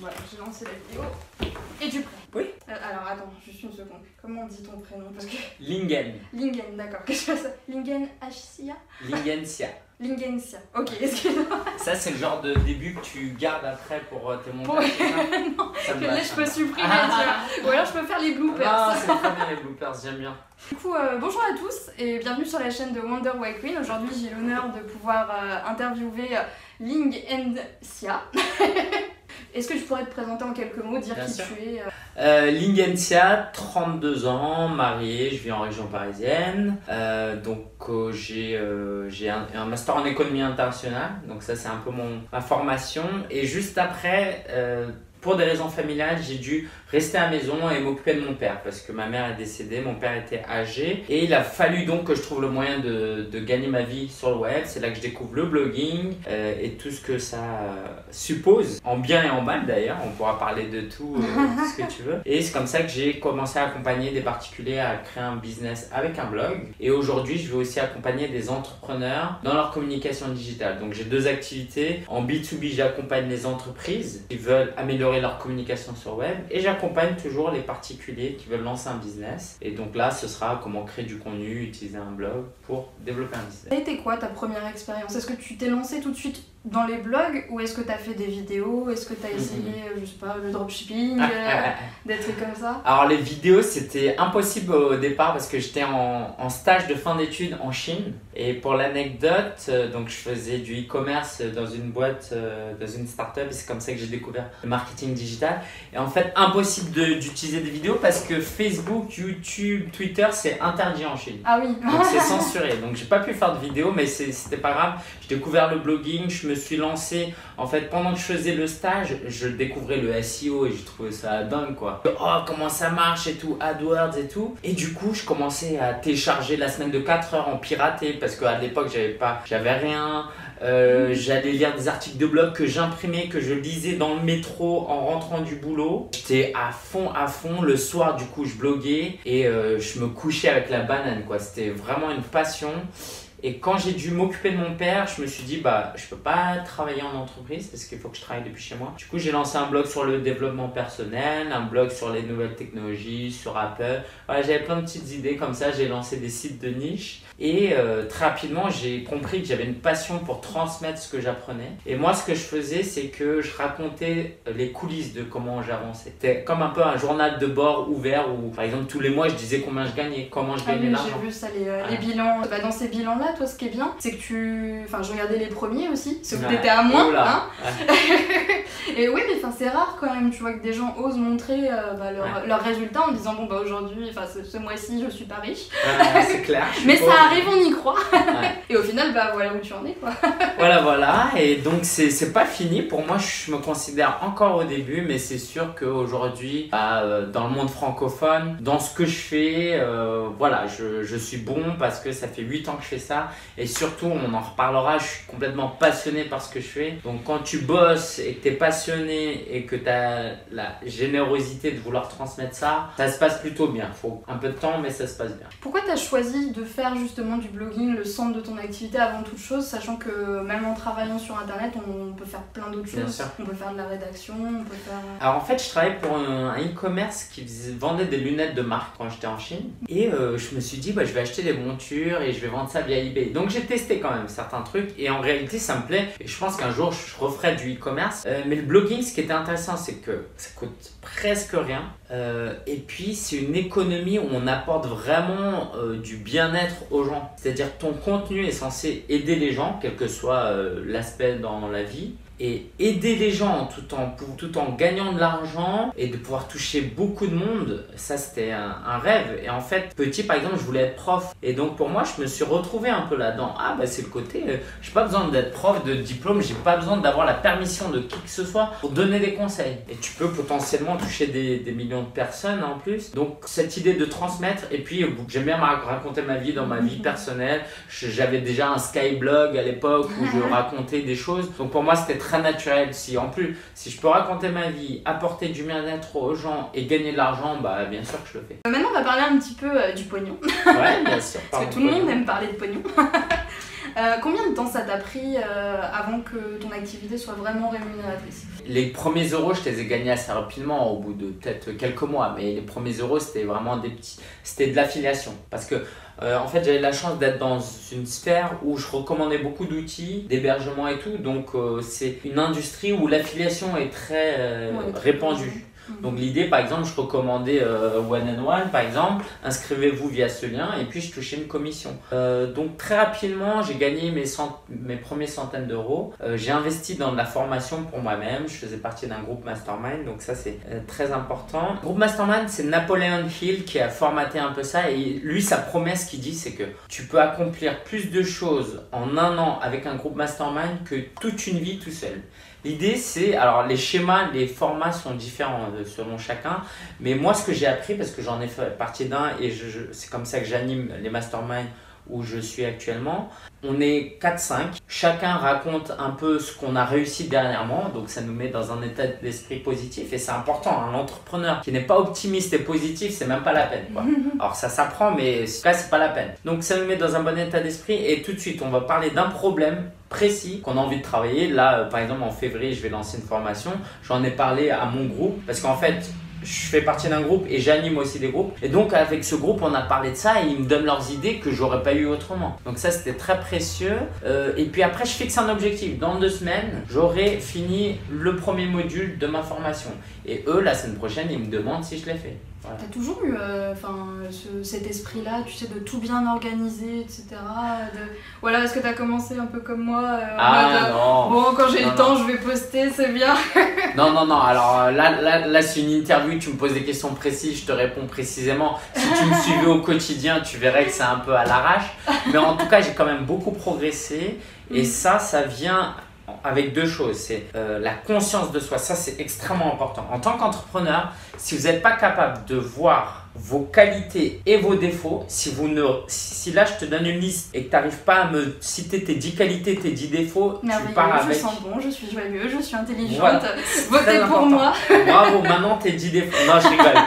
Voilà, j'ai lancé la vidéo. Es-tu prêt? Oui. Alors attends, juste une seconde. Comment on dit ton prénom? Parce que... Lingen. Lingen, d'accord. Qu'est-ce que je fais ça? Lingen Hcia? Lingensia. Lingensia. Ok, excuse-moi. Ça, c'est le genre de début que tu gardes après pour tes montages. Non, Ça me que va, là je ça peux me va. supprimer, tu vois. Ou alors je peux faire les bloopers. Ah, c'est très bien les bloopers, j'aime bien. Du coup, bonjour à tous et bienvenue sur la chaîne de Wonder Way Queen. Aujourd'hui, j'ai l'honneur de pouvoir interviewer Lingensia. Est-ce que tu pourrais te présenter en quelques mots, dire Bien qui sûr. tu es Lingensia, 32 ans, marié, je vis en région parisienne. J'ai un master en économie internationale, donc ça c'est un peu ma formation. Et juste après, pour des raisons familiales, j'ai dû rester à la maison et m'occuper de mon père parce que ma mère est décédée, mon père était âgé et il a fallu donc que je trouve le moyen de gagner ma vie sur le web. C'est là que je découvre le blogging et tout ce que ça suppose, en bien et en mal d'ailleurs, on pourra parler de tout ce que tu veux. Et c'est comme ça que j'ai commencé à accompagner des particuliers à créer un business avec un blog et aujourd'hui je vais aussi accompagner des entrepreneurs dans leur communication digitale. Donc j'ai deux activités, en B2B j'accompagne les entreprises qui veulent améliorer leur communication sur web et j'accompagne toujours les particuliers qui veulent lancer un business. Et donc là, ce sera comment créer du contenu, utiliser un blog pour développer un business. Ça a été quoi ta première expérience? Est-ce que tu t'es lancé tout de suite dans les blogs ou est-ce que tu as fait des vidéos? Est-ce que tu as essayé, je sais pas, le dropshipping, des trucs comme ça? Alors les vidéos, c'était impossible au départ parce que j'étais en stage de fin d'études en Chine. Et pour l'anecdote, donc je faisais du e-commerce dans une boîte, dans une start-up. Et c'est comme ça que j'ai découvert le marketing digital. Et en fait, impossible d'utiliser des vidéos parce que Facebook, YouTube, Twitter, c'est interdit en Chine. Ah oui. Donc c'est censuré. Donc j'ai pas pu faire de vidéos, mais c'était pas grave. J'ai découvert le blogging, je me suis lancé. En fait, pendant que je faisais le stage, je découvrais le SEO et j'ai trouvé ça dingue quoi. Oh, comment ça marche et tout, AdWords et tout. Et du coup, je commençais à télécharger la semaine de 4 heures en piraté parce qu'à l'époque, j'avais rien. J'allais lire des articles de blog que j'imprimais, que je lisais dans le métro en rentrant du boulot. J'étais à fond. Le soir, du coup, je bloguais et je me couchais avec la banane quoi. C'était vraiment une passion. Et quand j'ai dû m'occuper de mon père, je me suis dit bah je peux pas travailler en entreprise parce qu'il faut que je travaille depuis chez moi. Du coup, j'ai lancé un blog sur le développement personnel, un blog sur les nouvelles technologies, sur Apple. Voilà, j'avais plein de petites idées comme ça, j'ai lancé des sites de niche et très rapidement, j'ai compris que j'avais une passion pour transmettre ce que j'apprenais. Et moi, ce que je faisais, c'est que je racontais les coulisses de comment j'avançais. C'était comme un peu un journal de bord ouvert où par exemple tous les mois, je disais combien je gagnais, comment je gagnais l'argent. J'ai vu ça, les bilans. Bah, dans ces bilans-là, toi, ce qui est bien, c'est que je regardais les premiers aussi, c'est que t'étais à moins, hein. Et oui, mais c'est rare quand même, tu vois, que des gens osent montrer leurs résultats en disant bon bah aujourd'hui, ce mois-ci, je suis pas riche. C'est clair. Mais ça arrive, on y croit. Et au final, bah voilà où tu en es quoi. Voilà. Et donc c'est pas fini. Pour moi, je me considère encore au début, mais c'est sûr qu'aujourd'hui, dans le monde francophone, dans ce que je fais, je suis bon parce que ça fait 8 ans que je fais ça. Et surtout, on en reparlera, je suis complètement passionné par ce que je fais. Donc quand tu bosses et que tu es passionné et que tu as la générosité de vouloir transmettre ça, ça se passe plutôt bien. Il faut un peu de temps, mais ça se passe bien. Pourquoi tu as choisi de faire justement du blogging le centre de ton activité avant toute chose, sachant que même en travaillant sur internet, on peut faire plein d'autres choses. On peut faire de la rédaction, on peut faire... Alors en fait, je travaillais pour un e-commerce qui vendait des lunettes de marque quand j'étais en Chine. Et je me suis dit, je vais acheter des montures et je vais vendre ça via eBay. Donc j'ai testé quand même certains trucs et en réalité ça me plaît et je pense qu'un jour je referai du e-commerce. Mais le blogging, ce qui était intéressant, c'est que ça coûte presque rien et puis c'est une économie où on apporte vraiment du bien-être aux gens. C'est-à-dire ton contenu est censé aider les gens, quel que soit l'aspect dans la vie. Et aider les gens tout en gagnant de l'argent et de pouvoir toucher beaucoup de monde, ça c'était un rêve. Et en fait, petit par exemple, je voulais être prof. Et donc pour moi, je me suis retrouvé un peu là-dedans. C'est le côté, j'ai pas besoin d'être prof de diplôme, j'ai pas besoin d'avoir la permission de qui que ce soit pour donner des conseils. Et tu peux potentiellement toucher des millions de personnes en plus. Donc cette idée de transmettre, et puis j'aime bien raconter ma vie dans ma vie personnelle. J'avais déjà un Skyblog à l'époque où je racontais des choses. Donc pour moi, c'était très naturel. Si je peux raconter ma vie, apporter du bien-être aux gens et gagner de l'argent, bien sûr que je le fais. Maintenant on va parler un petit peu du pognon. Ouais, bien sûr. Parce que tout le monde aime parler de pognon. Combien de temps ça t'a pris avant que ton activité soit vraiment rémunératrice? Les premiers euros, je les ai gagnés assez rapidement, au bout de peut-être quelques mois. Mais les premiers euros, c'était vraiment c'était de l'affiliation. Parce que en fait, j'avais la chance d'être dans une sphère où je recommandais beaucoup d'outils, d'hébergement et tout. Donc, c'est une industrie où l'affiliation est très répandue. Donc l'idée, par exemple, je recommandais One and One, par exemple, inscrivez-vous via ce lien et puis je touchais une commission. Donc très rapidement, j'ai gagné mes premières centaines d'euros. J'ai investi dans de la formation pour moi-même. Je faisais partie d'un groupe Mastermind, donc ça c'est très important. Le groupe Mastermind, c'est Napoleon Hill qui a formaté un peu ça et lui, sa promesse qu'il dit, c'est que tu peux accomplir plus de choses en un an avec un groupe Mastermind que toute une vie tout seul. L'idée c'est, alors les schémas, les formats sont différents selon chacun, mais moi ce que j'ai appris, parce que j'en ai fait partie d'un et c'est comme ça que j'anime les masterminds où je suis actuellement, on est 4-5, chacun raconte un peu ce qu'on a réussi dernièrement, donc ça nous met dans un état d'esprit positif et c'est important, hein, l'entrepreneur qui n'est pas optimiste et positif, c'est même pas la peine, quoi. Alors ça s'apprend, mais en tout cas c'est pas la peine. Donc ça nous met dans un bon état d'esprit et tout de suite on va parler d'un problème précis qu'on a envie de travailler. Là par exemple en février je vais lancer une formation, j'en ai parlé à mon groupe parce qu'en fait je fais partie d'un groupe et j'anime aussi des groupes. Et donc avec ce groupe, on a parlé de ça et ils me donnent leurs idées que j'aurais pas eu autrement. Donc ça, c'était très précieux. Et puis après, je fixe un objectif. Dans 2 semaines, j'aurai fini le premier module de ma formation. Et eux, la semaine prochaine, ils me demandent si je l'ai fait. Voilà. T'as toujours eu cet esprit-là, tu sais, de tout bien organiser, etc. Voilà, est-ce que t'as commencé un peu comme moi non. Bon, quand j'ai le temps, je vais poster, c'est bien. Non. Alors là c'est une interview, tu me poses des questions précises, je te réponds précisément. Si tu me suivais au quotidien, tu verrais que c'est un peu à l'arrache. Mais en tout cas, j'ai quand même beaucoup progressé. Et ça vient avec 2 choses. C'est la conscience de soi. Ça, c'est extrêmement important. En tant qu'entrepreneur, si vous n'êtes pas capable de voir vos qualités et vos défauts, si là je te donne une liste et que tu n'arrives pas à me citer tes 10 qualités, tes 10 défauts, tu pars avec... Je sens bon, je suis joyeux, je suis intelligente, voilà. Votez pour moi. Bravo, maintenant tes 10 défauts. Non, je rigole.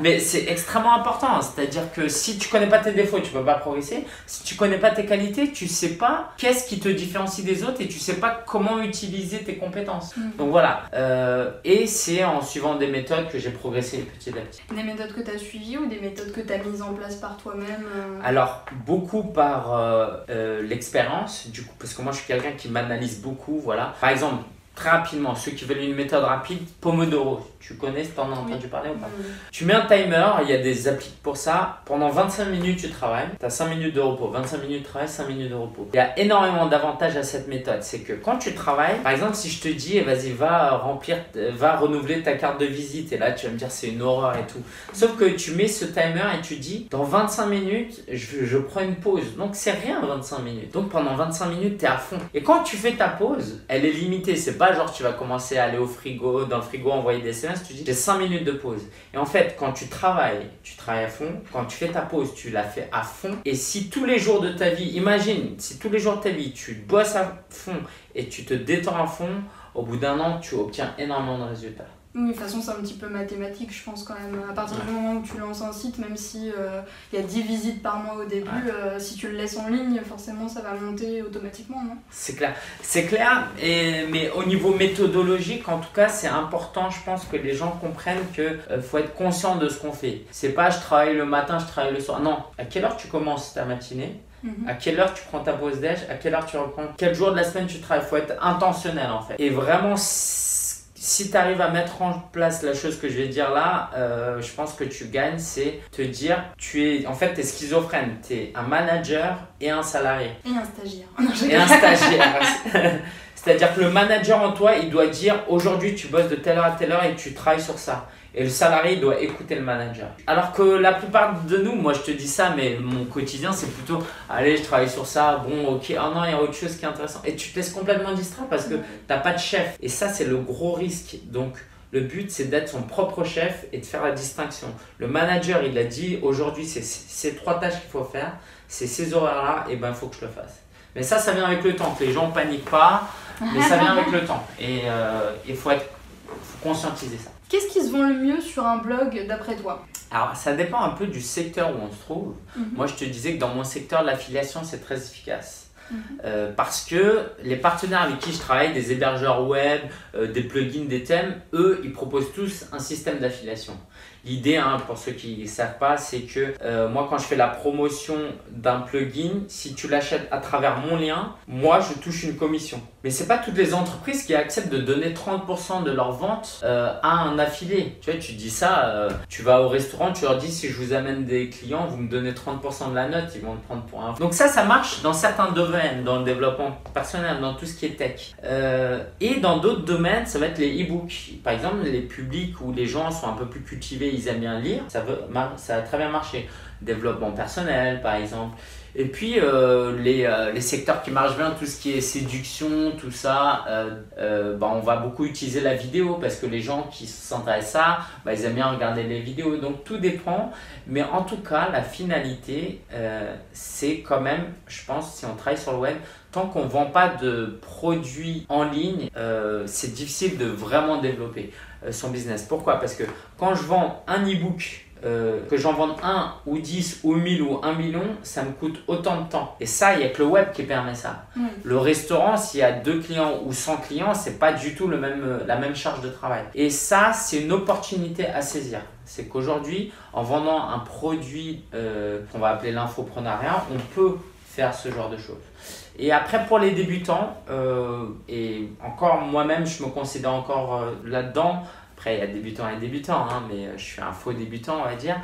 Mais c'est extrêmement important, c'est-à-dire que si tu connais pas tes défauts, tu peux pas progresser. Si tu connais pas tes qualités, tu sais pas qu'est-ce qui te différencie des autres et tu sais pas comment utiliser tes compétences. Donc voilà. Et c'est en suivant des méthodes que j'ai progressé petit à petit. Des méthodes que tu as suivies ou des méthodes que tu as mises en place par toi-même Alors, beaucoup par l'expérience, du coup, parce que moi je suis quelqu'un qui m'analyse beaucoup, voilà. Par exemple, très rapidement, ceux qui veulent une méthode rapide, Pomodoro. Tu connais, t'en as entendu parler ou pas? Tu mets un timer, il y a des applis pour ça. Pendant 25 minutes, tu travailles. Tu as 5 minutes de repos. 25 minutes de travail, 5 minutes de repos. Il y a énormément d'avantages à cette méthode. C'est que quand tu travailles, par exemple, si je te dis, vas-y, va renouveler ta carte de visite. Et là, tu vas me dire, c'est une horreur et tout. Sauf que tu mets ce timer et tu dis, dans 25 minutes, je prends une pause. Donc, c'est rien, 25 minutes. Donc, pendant 25 minutes, tu es à fond. Et quand tu fais ta pause, elle est limitée. C'est pas genre, tu vas commencer à aller au frigo, dans le frigo, envoyer des SMS. Tu dis, j'ai 5 minutes de pause. Et en fait, quand tu travailles à fond. Quand tu fais ta pause, tu la fais à fond. Et si tous les jours de ta vie, imagine, si tous les jours de ta vie, tu bosses à fond et tu te détends à fond, au bout d'un an, tu obtiens énormément de résultats. Oui, de toute façon, c'est un petit peu mathématique, je pense, quand même. À partir du moment où tu lances un site, même si y a 10 visites par mois au début, si tu le laisses en ligne, forcément, ça va monter automatiquement, non? C'est clair. Mais au niveau méthodologique, en tout cas, c'est important, je pense, que les gens comprennent qu'il faut être conscient de ce qu'on fait. C'est pas je travaille le matin, je travaille le soir. Non, à quelle heure tu commences ta matinée? À quelle heure tu prends ta pause déj? À quelle heure tu reprends? Quel jour de la semaine tu travailles? Il faut être intentionnel, en fait. Et vraiment, si tu arrives à mettre en place la chose que je vais dire là, je pense que tu gagnes, c'est te dire, t'es schizophrène, tu es un manager et un salarié. Et un stagiaire. Et un stagiaire. C'est-à-dire que le manager en toi, il doit dire, aujourd'hui tu bosses de telle heure à telle heure et tu travailles sur ça. Et le salarié il doit écouter le manager. Alors que la plupart de nous, moi je te dis ça, mais mon quotidien c'est plutôt allez, je travaille sur ça, bon ok, oh non, il y a autre chose qui est intéressant. Et tu te laisses complètement distraire parce que tu n'as pas de chef. Et ça c'est le gros risque. Donc le but c'est d'être son propre chef et de faire la distinction. Le manager il a dit aujourd'hui c'est ces 3 tâches qu'il faut faire, c'est ces horaires là, et ben il faut que je le fasse. Mais ça vient avec le temps, que les gens ne paniquent pas, mais ça vient avec le temps. Et il faut conscientiser ça. Qu'est-ce qui se vend le mieux sur un blog d'après toi? Alors, ça dépend un peu du secteur où on se trouve. Moi, je te disais que dans mon secteur, l'affiliation, c'est très efficace. Parce que les partenaires avec qui je travaille, des hébergeurs web, des plugins, des thèmes, eux, ils proposent tous un système d'affiliation. L'idée, hein, pour ceux qui ne savent pas, c'est que moi, quand je fais la promotion d'un plugin, si tu l'achètes à travers mon lien, moi, je touche une commission. Mais ce n'est pas toutes les entreprises qui acceptent de donner 30% de leur vente à un affilié. Tu vois, tu dis ça, tu vas au restaurant, tu leur dis si je vous amène des clients, vous me donnez 30% de la note, ils vont te prendre pour un... Donc ça marche dans certains domaines, dans le développement personnel, dans tout ce qui est tech. Et dans d'autres domaines, ça va être les e-books. Par exemple, les publics où les gens sont un peu plus cultivés, ils aiment bien lire, ça a très bien marché. Développement personnel, par exemple. Et puis, les secteurs qui marchent bien, tout ce qui est séduction, tout ça, on va beaucoup utiliser la vidéo parce que les gens qui s'intéressent à ça, ils aiment bien regarder les vidéos. Donc, tout dépend. Mais en tout cas, la finalité, c'est quand même, je pense, si on travaille sur le web, tant qu'on ne vend pas de produits en ligne, c'est difficile de vraiment développer son business. Pourquoi? Parce que quand je vends un e-book, que j'en vende 1 ou 10 ou 1000 ou 1 million, ça me coûte autant de temps. Et ça, il n'y a que le web qui permet ça. Le restaurant, s'il y a 2 clients ou 100 clients, c'est pas du tout la même charge de travail. Et ça, c'est une opportunité à saisir. C'est qu'aujourd'hui, en vendant un produit qu'on va appeler l'infoprenariat, on peut faire ce genre de choses. Et après, pour les débutants, et encore moi-même, je me considère encore là-dedans. Après, il y a débutants et débutants, hein, mais je suis un faux débutant, on va dire.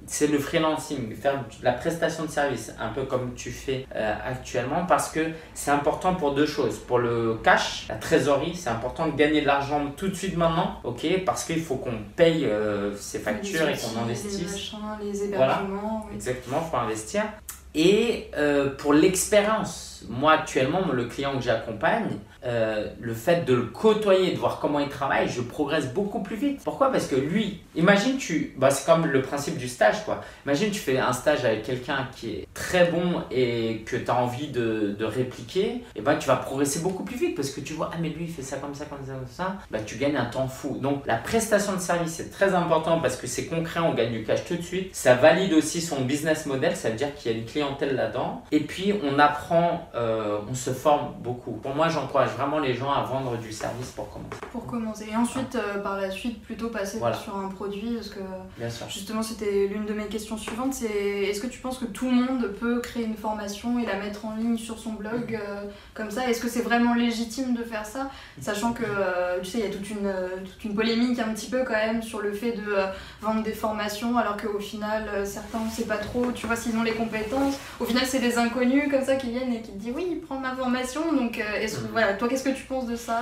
C'est le freelancing, faire de la prestation de service, un peu comme tu fais actuellement, parce que c'est important pour deux choses. Pour le cash, la trésorerie, c'est important de gagner de l'argent tout de suite maintenant, ok, parce qu'il faut qu'on paye ses factures et qu'on investisse. Les machins, les hébergements. Voilà. Oui. Exactement, il faut investir. Et pour l'expérience, moi actuellement, le client que j'accompagne, le fait de le côtoyer, de voir comment il travaille, je progresse beaucoup plus vite. Pourquoi? Parce que lui, imagine c'est comme le principe du stage, quoi. Imagine tu fais un stage avec quelqu'un qui est très bon et que tu as envie de répliquer, et tu vas progresser beaucoup plus vite parce que tu vois, ah mais lui il fait ça comme ça, comme ça, comme ça, tu gagnes un temps fou. Donc la prestation de service c'est très important parce que c'est concret, on gagne du cash tout de suite. Ça valide aussi son business model, ça veut dire qu'il y a une clientèle là-dedans. Et puis on apprend, on se forme beaucoup. Pour moi, j'encourage vraiment les gens à vendre du service pour commencer. Pour commencer. Et ensuite, par la suite, plutôt passer sur un produit. Parce que bien sûr. Justement, c'était l'une de mes questions suivantes. C'est est-ce que tu penses que tout le monde peut créer une formation et la mettre en ligne sur son blog comme ça? Est-ce que c'est vraiment légitime de faire ça? Sachant que, tu sais, il y a toute une polémique un petit peu quand même sur le fait de vendre des formations alors qu'au final, certains, on ne sait pas trop, tu vois, s'ils ont les compétences. Au final, c'est des inconnus comme ça qui viennent et qui te disent oui, prends ma formation. Donc, voilà, toi, qu'est-ce que tu penses de ça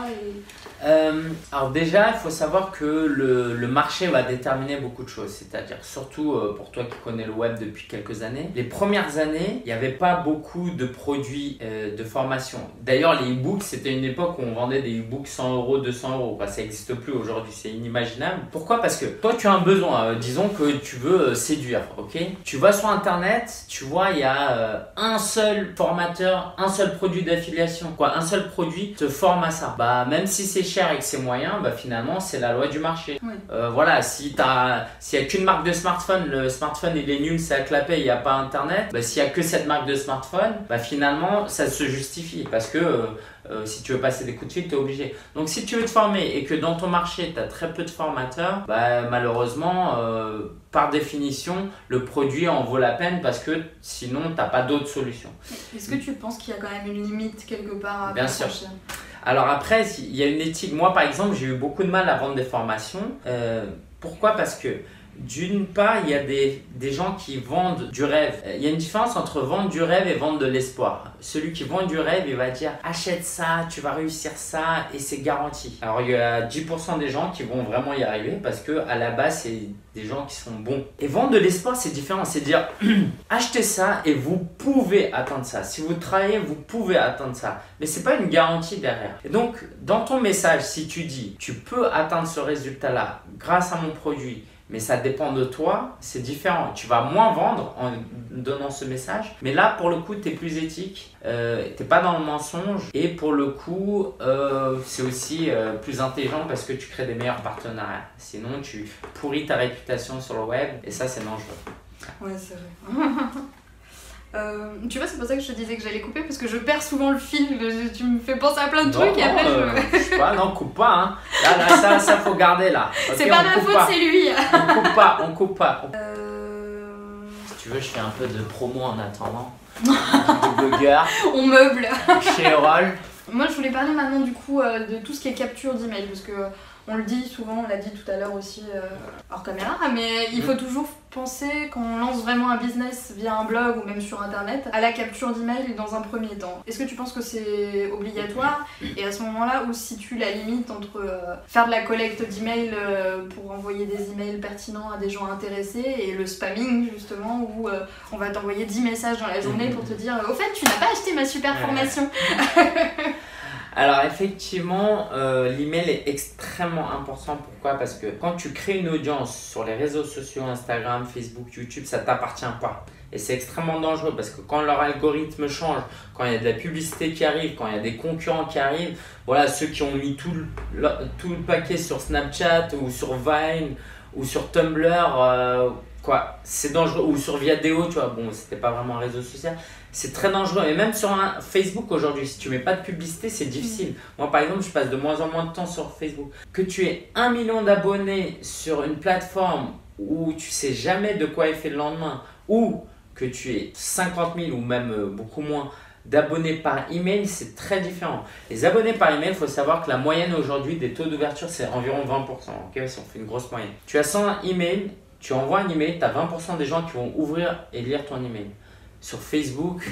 Alors déjà, il faut savoir que le marché va déterminer beaucoup de choses. C'est-à-dire, surtout pour toi qui connais le web depuis quelques années, les premières années, il n'y avait pas beaucoup de produits de formation. D'ailleurs, les e-books, c'était une époque où on vendait des e-books 100 €, 200 €. Ça n'existe plus aujourd'hui, c'est inimaginable. Pourquoi? Parce que toi, tu as un besoin. Disons que tu veux séduire, ok? Tu vas sur Internet, tu vois, il y a un seul formateur, un seul produit d'affiliation, un seul produit te forme à ça. Même si c'est cher et que c'est moyen, finalement, c'est la loi du marché. Oui. Voilà, s'il n'y a qu'une marque de smartphone, le smartphone il est nul, c'est à clapper, il n'y a pas Internet, s'il n'y a que cette marque de smartphone, finalement, ça se justifie parce que si tu veux passer des coups de fil, tu es obligé. Donc, si tu veux te former et que dans ton marché, tu as très peu de formateurs, malheureusement, par définition, le produit en vaut la peine parce que sinon, tu n'as pas d'autre solution. Est-ce que tu penses qu'il y a quand même une limite quelque part à Bien sûr. Alors après, il y a une éthique. Moi, par exemple, j'ai eu beaucoup de mal à vendre des formations. Pourquoi? Parce que d'une part, il y a des gens qui vendent du rêve. Il y a une différence entre vendre du rêve et vendre de l'espoir. Celui qui vend du rêve, il va dire « achète ça, tu vas réussir ça et c'est garanti ». Alors, il y a 10% des gens qui vont vraiment y arriver parce qu'à la base, c'est des gens qui sont bons. Et vendre de l'espoir, c'est différent. C'est dire « achetez ça et vous pouvez atteindre ça. Si vous travaillez, vous pouvez atteindre ça. » Mais ce n'est pas une garantie derrière. Et donc, dans ton message, si tu dis « tu peux atteindre ce résultat-là grâce à mon produit », mais ça dépend de toi, c'est différent. Tu vas moins vendre en donnant ce message, mais là, pour le coup, tu es plus éthique, tu n'es pas dans le mensonge et pour le coup, c'est aussi plus intelligent parce que tu crées des meilleurs partenariats. Sinon, tu pourris ta réputation sur le web et ça, c'est dangereux. Ouais, c'est vrai. Tu vois, c'est pour ça que je te disais que j'allais couper, parce que je perds souvent le fil, tu me fais penser à plein de trucs et après je sais pas, non, coupe pas, hein. Là, ça faut garder là. Okay, c'est pas ma faute, c'est lui. On coupe pas. Si tu veux, je fais un peu de promo en attendant. De blogueur. On meuble. Chez Roll. Moi, je voulais parler maintenant du coup de tout ce qui est capture d'email, parce que on le dit souvent, on l'a dit tout à l'heure aussi hors caméra, mais il faut toujours penser quand on lance vraiment un business via un blog ou même sur internet à la capture d'email dans un premier temps. Est-ce que tu penses que c'est obligatoire? Et à ce moment-là, où se situe la limite entre faire de la collecte d'emails pour envoyer des emails pertinents à des gens intéressés et le spamming justement où on va t'envoyer 10 messages dans la journée pour te dire au fait tu n'as pas acheté ma super formation. Alors effectivement, l'email est extrêmement important. Pourquoi? Parce que quand tu crées une audience sur les réseaux sociaux, Instagram, Facebook, YouTube, ça t'appartient pas. Et c'est extrêmement dangereux parce que quand leur algorithme change, quand il y a de la publicité qui arrive, quand il y a des concurrents qui arrivent, voilà, ceux qui ont mis tout le paquet sur Snapchat ou sur Vine ou sur Tumblr, c'est dangereux, ou sur Viadeo, tu vois, bon, c'était pas vraiment un réseau social. C'est très dangereux. Et même sur un Facebook aujourd'hui, si tu mets pas de publicité, c'est difficile. Moi, par exemple, je passe de moins en moins de temps sur Facebook. Que tu aies 1 million d'abonnés sur une plateforme où tu sais jamais de quoi est fait le lendemain, ou que tu aies 50 000 ou même beaucoup moins d'abonnés par email, c'est très différent. Les abonnés par email, il faut savoir que la moyenne aujourd'hui des taux d'ouverture, c'est environ 20%. Okay, si on fait une grosse moyenne. Tu as 100 emails, tu envoies un email, tu as 20% des gens qui vont ouvrir et lire ton email. Sur Facebook,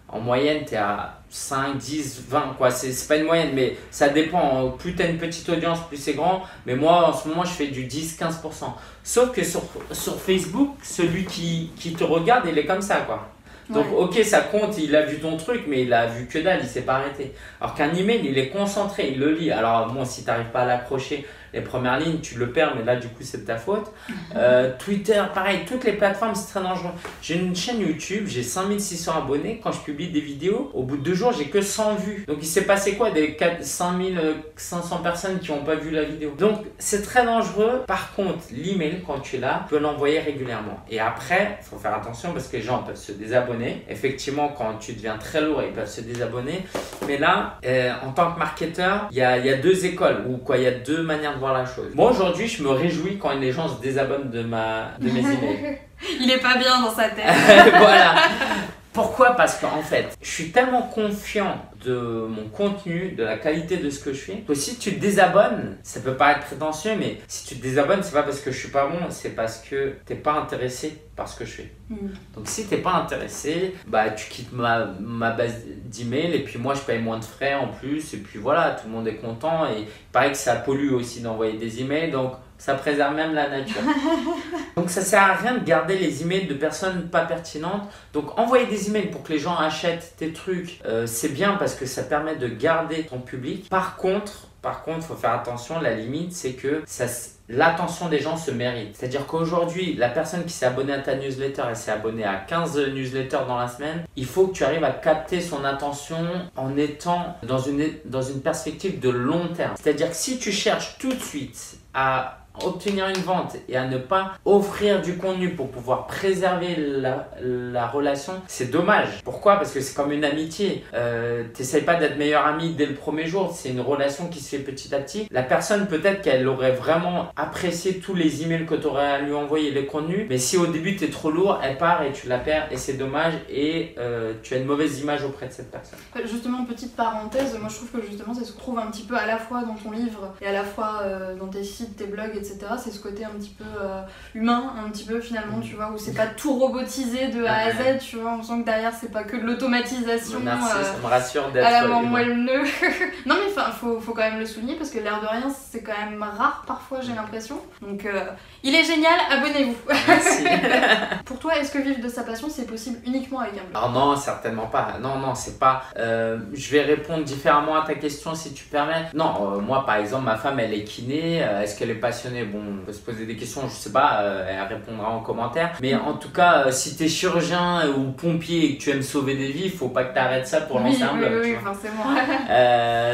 en moyenne, tu es à 5, 10, 20, quoi. C'est pas une moyenne, mais ça dépend. Plus tu as une petite audience, plus c'est grand. Mais moi, en ce moment, je fais du 10-15%. Sauf que sur Facebook, celui qui te regarde, il est comme ça, quoi. Donc, ok, ça compte, il a vu ton truc, mais il a vu que dalle, il s'est pas arrêté. Alors qu'un email, il est concentré, il le lit. Alors, bon, si tu n'arrives pas à l'accrocher, les premières lignes, tu le perds, mais là, du coup, c'est de ta faute. Twitter, pareil, toutes les plateformes, c'est très dangereux. J'ai une chaîne YouTube, j'ai 5600 abonnés. Quand je publie des vidéos, au bout de 2 jours, j'ai que 100 vues. Donc, il s'est passé quoi? Des 5500 personnes qui n'ont pas vu la vidéo. Donc, c'est très dangereux. Par contre, l'email, quand tu es là, tu peux l'envoyer régulièrement. Et après, il faut faire attention parce que les gens peuvent se désabonner. Effectivement, quand tu deviens très lourd, ils peuvent se désabonner. Mais là, en tant que marketeur, il y a 2 écoles, ou quoi, il y a 2 manières de voir la chose. Moi, aujourd'hui, je me réjouis quand les gens se désabonnent de mes emails. Il est pas bien dans sa tête. Voilà. Pourquoi? Parce qu'en fait, je suis tellement confiant de mon contenu, de la qualité de ce que je fais, que si tu te désabonnes, ça peut paraître prétentieux, mais si tu te désabonnes, c'est pas parce que je suis pas bon, c'est parce que t'es pas intéressé par ce que je fais. Donc si t'es pas intéressé, bah tu quittes ma base d'email et puis moi je paye moins de frais en plus et puis voilà, tout le monde est content et il paraît que ça pollue aussi d'envoyer des emails, donc ça préserve même la nature. Donc ça sert à rien de garder les emails de personnes pas pertinentes. Donc envoyer des emails pour que les gens achètent tes trucs, c'est bien parce que ça permet de garder ton public. Par contre, il faut faire attention, la limite c'est que l'attention des gens se mérite. C'est-à-dire qu'aujourd'hui, la personne qui s'est abonnée à ta newsletter, elle s'est abonnée à 15 newsletters dans la semaine. Il faut que tu arrives à capter son attention en étant dans une perspective de long terme. C'est-à-dire que si tu cherches tout de suite à obtenir une vente et à ne pas offrir du contenu pour pouvoir préserver la relation, c'est dommage. Pourquoi? Parce que c'est comme une amitié. T'essayes pas d'être meilleur ami dès le premier jour. C'est une relation qui se fait petit à petit. La personne, peut-être qu'elle aurait vraiment apprécié tous les emails que tu aurais à lui envoyer, les contenus. Mais si au début tu es trop lourd, elle part et tu la perds et c'est dommage et tu as une mauvaise image auprès de cette personne. Justement, petite parenthèse, moi je trouve que justement ça se trouve un petit peu à la fois dans ton livre et à la fois dans tes sites, tes blogs, etc. C'est ce côté un petit peu humain, un petit peu finalement, tu vois, où c'est pas tout robotisé de A à Z, tu vois, on sent que derrière c'est pas que de l'automatisation. Merci, ça me rassure d'être à la moelle-nœud. Non mais enfin, faut quand même le souligner parce que l'air de rien, c'est quand même rare parfois, j'ai l'impression. Donc il est génial, abonnez-vous. Merci. Pour toi, est-ce que vivre de sa passion, c'est possible uniquement avec un blog? Alors non, certainement pas. Non, c'est pas... je vais répondre différemment à ta question si tu permets. Non, moi par exemple, ma femme, elle est kiné. Est-ce qu'elle est passionnée? Bon, on peut se poser des questions, je sais pas, elle répondra en commentaire. Mais en tout cas, si t'es chirurgien ou pompier et que tu aimes sauver des vies, faut pas que t'arrêtes ça pour lancer un blog. Oui, forcément.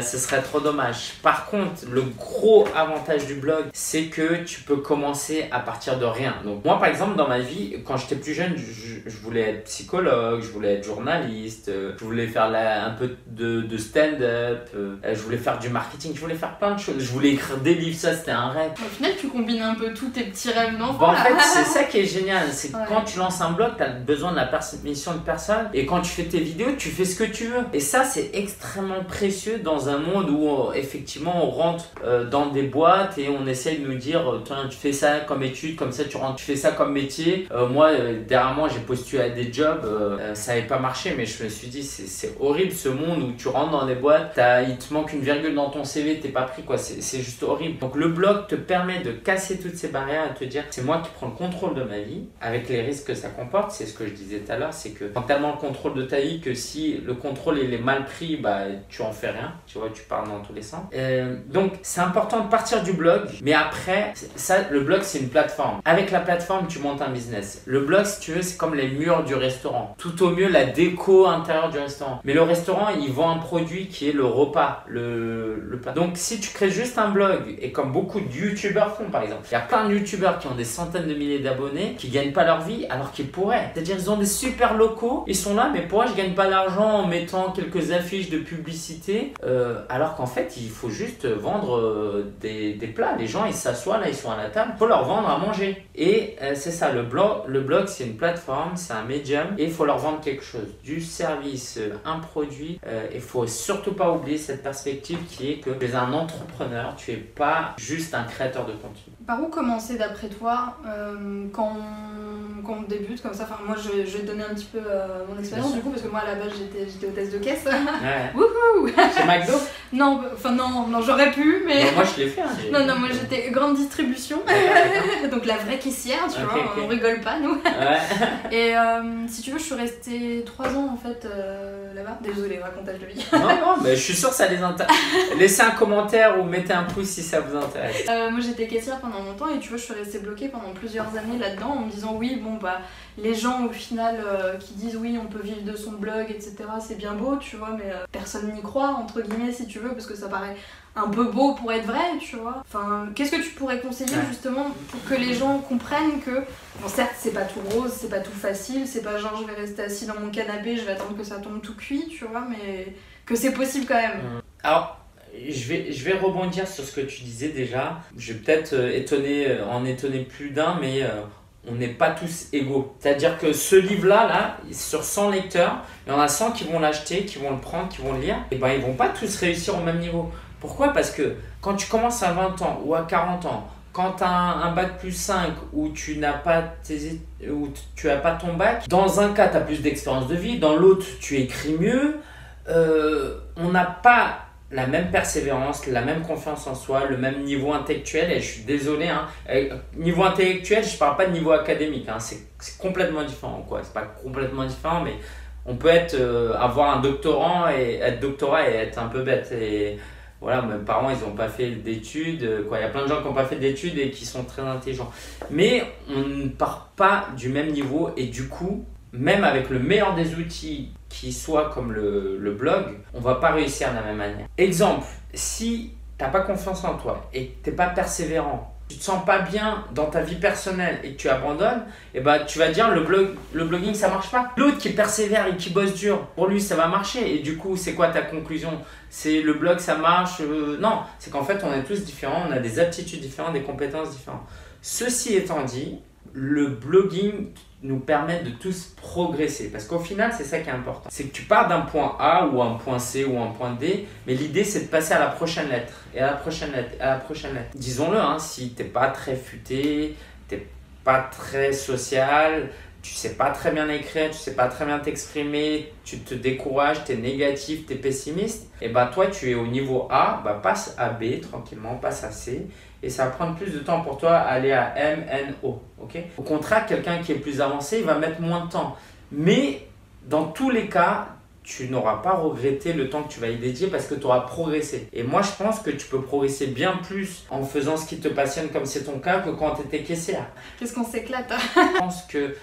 Ce serait trop dommage. Par contre, le gros avantage du blog, c'est que tu peux commencer à partir de rien. Donc moi, par exemple, dans ma vie, quand j'étais plus jeune, je voulais être psychologue, je voulais être journaliste, je voulais faire un peu de stand-up, je voulais faire du marketing, je voulais faire plein de choses. Je voulais écrire des livres, ça c'était un rêve. Au final, tu combines un peu tous tes petits rêves d'enfant. Bon, en fait, c'est ça qui est génial, c'est que quand tu lances un blog, tu as besoin de la permission de personne, et quand tu fais tes vidéos, tu fais ce que tu veux. Et ça, c'est extrêmement précieux dans un monde où effectivement on rentre dans des boîtes et on essaye de nous dire tu fais ça comme étude, comme ça tu rentres, tu fais ça comme métier. Moi, derrière moi, j'ai postulé à des jobs, ça n'avait pas marché, mais je me suis dit c'est horrible ce monde où tu rentres dans des boîtes, il te manque une virgule dans ton CV, t'es pas pris quoi, c'est juste horrible. Donc le blog te permet de casser toutes ces barrières et te dire c'est moi qui prends le contrôle de ma vie avec les risques que ça comporte. C'est ce que je disais tout à l'heure, c'est que tu prends tellement le contrôle de ta vie que si le contrôle il est mal pris, bah tu en fais rien, tu vois, tu pars dans tous les sens. Donc c'est important de partir du blog, mais après ça, le blog c'est une plateforme. Avec la plateforme tu montes un business. Le blog, si tu veux, c'est comme les murs du restaurant, tout au mieux la déco intérieure du restaurant, mais le restaurant il vend un produit qui est le repas, le plat. Donc si tu crées juste un blog, et comme beaucoup de youtubeurs font par exemple, il y a plein de youtubeurs qui ont des centaines de milliers d'abonnés qui gagnent pas leur vie alors qu'ils pourraient, c'est à dire ils ont des super locaux, ils sont là, mais pourquoi je gagne pas d'argent en mettant quelques affiches de publicité, alors qu'en fait il faut juste vendre des plats. Les gens ils s'assoient là, ils sont à la table, il faut leur vendre à manger. Et c'est ça, le blog c'est une plateforme, c'est un médium, et il faut leur vendre quelque chose, du service, un produit. Il faut surtout pas oublier cette perspective qui est que tu es un entrepreneur, tu es pas juste un créateur de contenu. Par où commencer d'après toi quand on débute comme ça? Enfin, moi je vais te donner un petit peu mon expérience du coup, parce que moi à la base j'étais hôtesse de caisse. Ouais. Wouhou. Chez McDo? Non, enfin non, j'aurais pu, mais. Bon, moi je l'ai fait. Non, moi j'étais grande distribution, donc la vraie caissière, tu vois, on rigole pas nous. Ouais. Et si tu veux, je suis restée 3 ans en fait là-bas. Désolée, racontage de vie. Non, mais je suis sûre que ça les intéresse. Laissez un commentaire ou mettez un pouce si ça vous intéresse. Moi j'étais caissière pendant longtemps et tu vois, je suis restée bloquée pendant plusieurs années là-dedans en me disant oui, bon bah les gens au final qui disent oui, on peut vivre de son blog, etc. c'est bien beau, tu vois, mais personne n'y croit, entre guillemets, si tu veux, parce que ça paraît un peu beau pour être vrai, tu vois. Enfin, qu'est-ce que tu pourrais conseiller justement pour que les gens comprennent que, bon certes c'est pas tout rose, c'est pas tout facile, c'est pas genre je vais rester assis dans mon canapé, je vais attendre que ça tombe tout cuit, tu vois, mais que c'est possible quand même. Alors, je vais rebondir sur ce que tu disais déjà. Je vais peut-être en étonner plus d'un, mais on n'est pas tous égaux. C'est-à-dire que ce livre-là, sur 100 lecteurs, il y en a 100 qui vont l'acheter, qui vont le prendre, qui vont le lire, et ben ils vont pas tous réussir au même niveau. Pourquoi? Parce que quand tu commences à 20 ans ou à 40 ans, quand tu as un bac plus 5 où tu n'as pas ton bac, dans un cas tu as plus d'expérience de vie, dans l'autre tu écris mieux, on n'a pas la même persévérance, la même confiance en soi, le même niveau intellectuel, et je suis désolé, hein, niveau intellectuel, je parle pas de niveau académique, hein, c'est complètement différent, quoi. C'est pas complètement différent, mais on peut avoir un doctorat et être un peu bête. Et voilà, mes parents, ils n'ont pas fait d'études, quoi. Il y a plein de gens qui n'ont pas fait d'études et qui sont très intelligents. Mais on ne part pas du même niveau, et du coup, même avec le meilleur des outils qui soit comme le blog, on va pas réussir de la même manière. Exemple, si tu n'as pas confiance en toi et que tu n'es pas persévérant, tu te sens pas bien dans ta vie personnelle et que tu abandonnes, et ben tu vas dire le blogging ça marche pas. L'autre qui persévère et qui bosse dur, pour lui ça va marcher. Et du coup, c'est quoi ta conclusion? C'est le blog ça marche? Non, c'est qu'en fait on est tous différents, on a des aptitudes différentes, des compétences différentes. Ceci étant dit, le blogging nous permet de tous progresser, parce qu'au final c'est ça qui est important, c'est que tu pars d'un point A ou un point C ou un point D, mais l'idée c'est de passer à la prochaine lettre et à la prochaine lettre et à la prochaine lettre. Disons-le, hein, si t'es pas très futé, t'es pas très social, tu sais pas très bien écrire, tu sais pas très bien t'exprimer, tu te décourages, t'es négatif, t'es pessimiste, et bah toi tu es au niveau A, bah passe à B tranquillement, passe à C, et ça va prendre plus de temps pour toi à aller à M, N, O. Okay? Au contraire, quelqu'un qui est plus avancé, il va mettre moins de temps. Mais dans tous les cas, tu n'auras pas regretté le temps que tu vas y dédier parce que tu auras progressé. Et moi, je pense que tu peux progresser bien plus en faisant ce qui te passionne, comme c'est ton cas, que quand tu étais caissière. Qu'est-ce qu'on s'éclate. Je pense que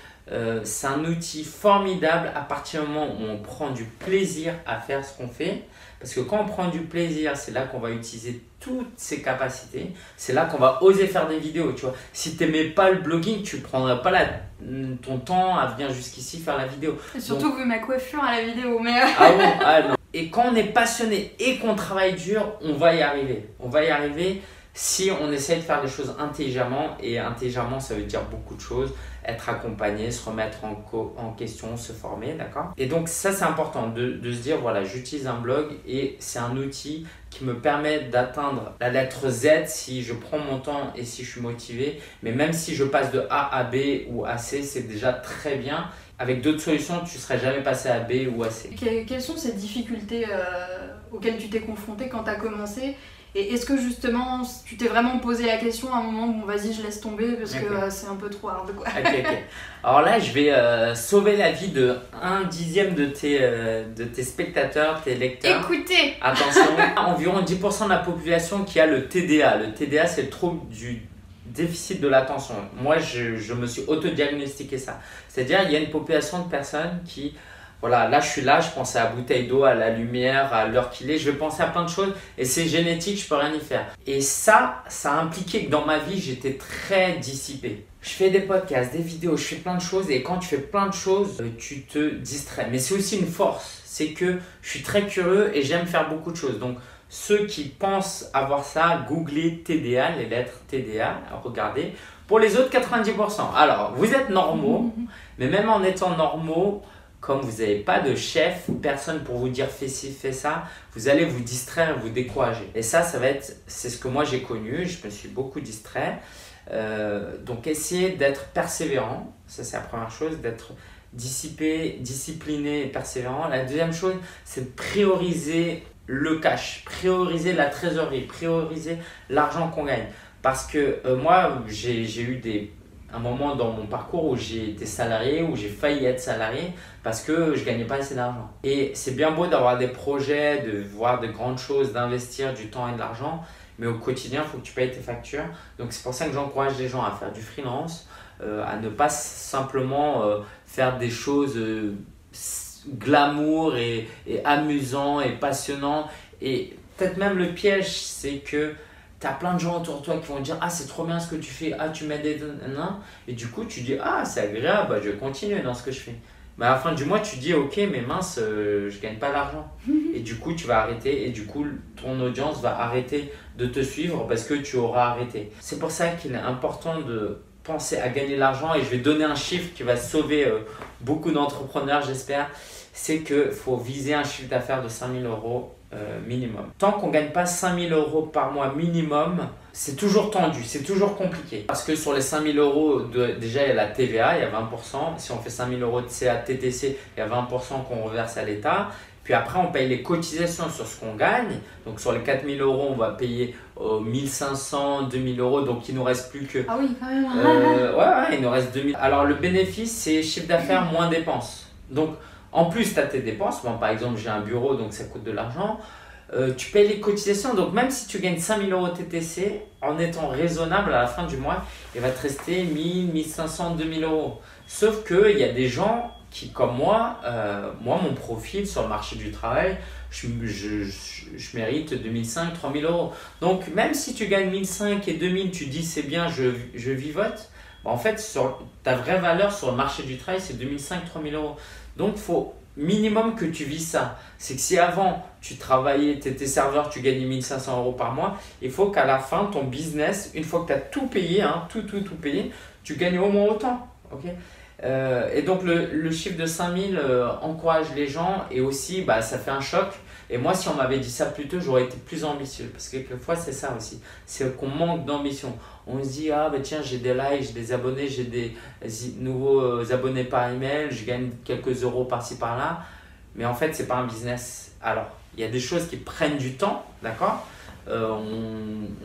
c'est un outil formidable à partir du moment où on prend du plaisir à faire ce qu'on fait. Parce que quand on prend du plaisir, c'est là qu'on va utiliser toutes ses capacités. C'est là qu'on va oser faire des vidéos, tu vois. Si tu n'aimais pas le blogging, tu ne prendrais pas ton temps à venir jusqu'ici faire la vidéo. Et surtout vu ma coiffure à la vidéo, mais... Ah bon? Ah non. Et quand on est passionné et qu'on travaille dur, on va y arriver. On va y arriver si on essaie de faire les choses intelligemment. Et intelligemment, ça veut dire beaucoup de choses. Être accompagné, se remettre en question, se former, d'accord? Et donc ça, c'est important de se dire, voilà, j'utilise un blog et c'est un outil qui me permet d'atteindre la lettre Z si je prends mon temps et si je suis motivé. Mais même si je passe de A à B ou à C, c'est déjà très bien. Avec d'autres solutions, tu ne serais jamais passé à B ou à C. Quelles sont ces difficultés auxquelles tu t'es confronté quand tu as commencé? Et est-ce que justement, tu t'es vraiment posé la question à un moment, bon vas-y je laisse tomber parce que c'est un peu trop hard quoi. Ok. Alors là, je vais sauver la vie de 1/10 de tes spectateurs, tes lecteurs. Écoutez. Attention, environ 10% de la population qui a le TDA. Le TDA, c'est le trouble du déficit de l'attention. Moi, je me suis auto-diagnostiqué ça. C'est-à-dire, il y a une population de personnes qui... Voilà, là je suis là, je pense à la bouteille d'eau, à la lumière, à l'heure qu'il est, je vais penser à plein de choses et c'est génétique, je peux rien y faire. Et ça a impliqué que dans ma vie, j'étais très dissipé. Je fais des podcasts, des vidéos, je fais plein de choses et quand tu fais plein de choses, tu te distrais. Mais c'est aussi une force, c'est que je suis très curieux et j'aime faire beaucoup de choses. Donc ceux qui pensent avoir ça, googlez TDA, les lettres TDA, regardez. Pour les autres 90%, alors vous êtes normaux, mais même en étant normaux, comme vous n'avez pas de chef, personne pour vous dire fais ci, fais ça, vous allez vous distraire et vous décourager. Et ça va être, c'est ce que moi j'ai connu, je me suis beaucoup distrait. Donc essayez d'être persévérant, ça c'est la première chose, d'être discipliné et persévérant. La deuxième chose, c'est de prioriser le cash, prioriser la trésorerie, prioriser l'argent qu'on gagne. Parce que moi, j'ai eu un moment dans mon parcours où j'ai été salarié, où j'ai failli être salarié parce que je ne gagnais pas assez d'argent. Et c'est bien beau d'avoir des projets, de voir de grandes choses, d'investir du temps et de l'argent, mais au quotidien, il faut que tu payes tes factures. Donc c'est pour ça que j'encourage les gens à faire du freelance, à ne pas simplement faire des choses glamour et amusant et passionnant. Et peut-être même le piège, c'est que tu as plein de gens autour de toi qui vont dire « Ah, c'est trop bien ce que tu fais, ah, tu m'aides, et du coup, tu dis « Ah, c'est agréable, bah, je vais continuer dans ce que je fais. » Mais à la fin du mois, tu dis « Ok, mais mince, je gagne pas d'argent. » Et du coup, tu vas arrêter et du coup, ton audience va arrêter de te suivre parce que tu auras arrêté. C'est pour ça qu'il est important de penser à gagner de l'argent et je vais donner un chiffre qui va sauver beaucoup d'entrepreneurs, j'espère. C'est qu'il faut viser un chiffre d'affaires de 5 000 € minimum. Tant qu'on ne gagne pas 5 000 € par mois minimum, c'est toujours tendu, c'est toujours compliqué. Parce que sur les 5 000 €, déjà il y a la TVA, il y a 20%. Si on fait 5 000 € de CATTC, il y a 20% qu'on reverse à l'État. Puis après, on paye les cotisations sur ce qu'on gagne. Donc sur les 4 000 €, on va payer 1 500, 2 000 €. Donc il ne nous reste plus que... Ah oui, quand même. Ouais, il nous reste 2 000. Alors le bénéfice, c'est chiffre d'affaires moins dépenses. Donc en plus, tu as tes dépenses. Moi, par exemple, j'ai un bureau, donc ça coûte de l'argent. Tu payes les cotisations. Donc, même si tu gagnes 5 000 € TTC, en étant raisonnable à la fin du mois, il va te rester 1 000, 1 500, 2 000 €. Sauf qu'il y a des gens qui, comme moi, mon profil sur le marché du travail, je mérite 2 500, 3 000 €. Donc, même si tu gagnes 1 500 et 2 000, tu dis c'est bien, je vivote. En fait, ta vraie valeur sur le marché du travail, c'est 2 500, 3 000 €. Donc, il faut minimum que tu vis ça. C'est que si avant, tu travaillais, tu étais serveur, tu gagnais 1 500 € par mois, il faut qu'à la fin, ton business, une fois que tu as tout payé, tout payé, tu gagnes au moins autant. Okay, et donc, le chiffre de 5 000 encourage les gens et aussi, ça fait un choc. Et moi, si on m'avait dit ça plus tôt, j'aurais été plus ambitieux. Parce que quelquefois, c'est ça aussi. C'est qu'on manque d'ambition. On se dit, ah tiens, j'ai des likes, j'ai des abonnés, j'ai des nouveaux abonnés par email, je gagne quelques euros par-ci par-là. Mais en fait, ce n'est pas un business. Alors, il y a des choses qui prennent du temps, d'accord ? On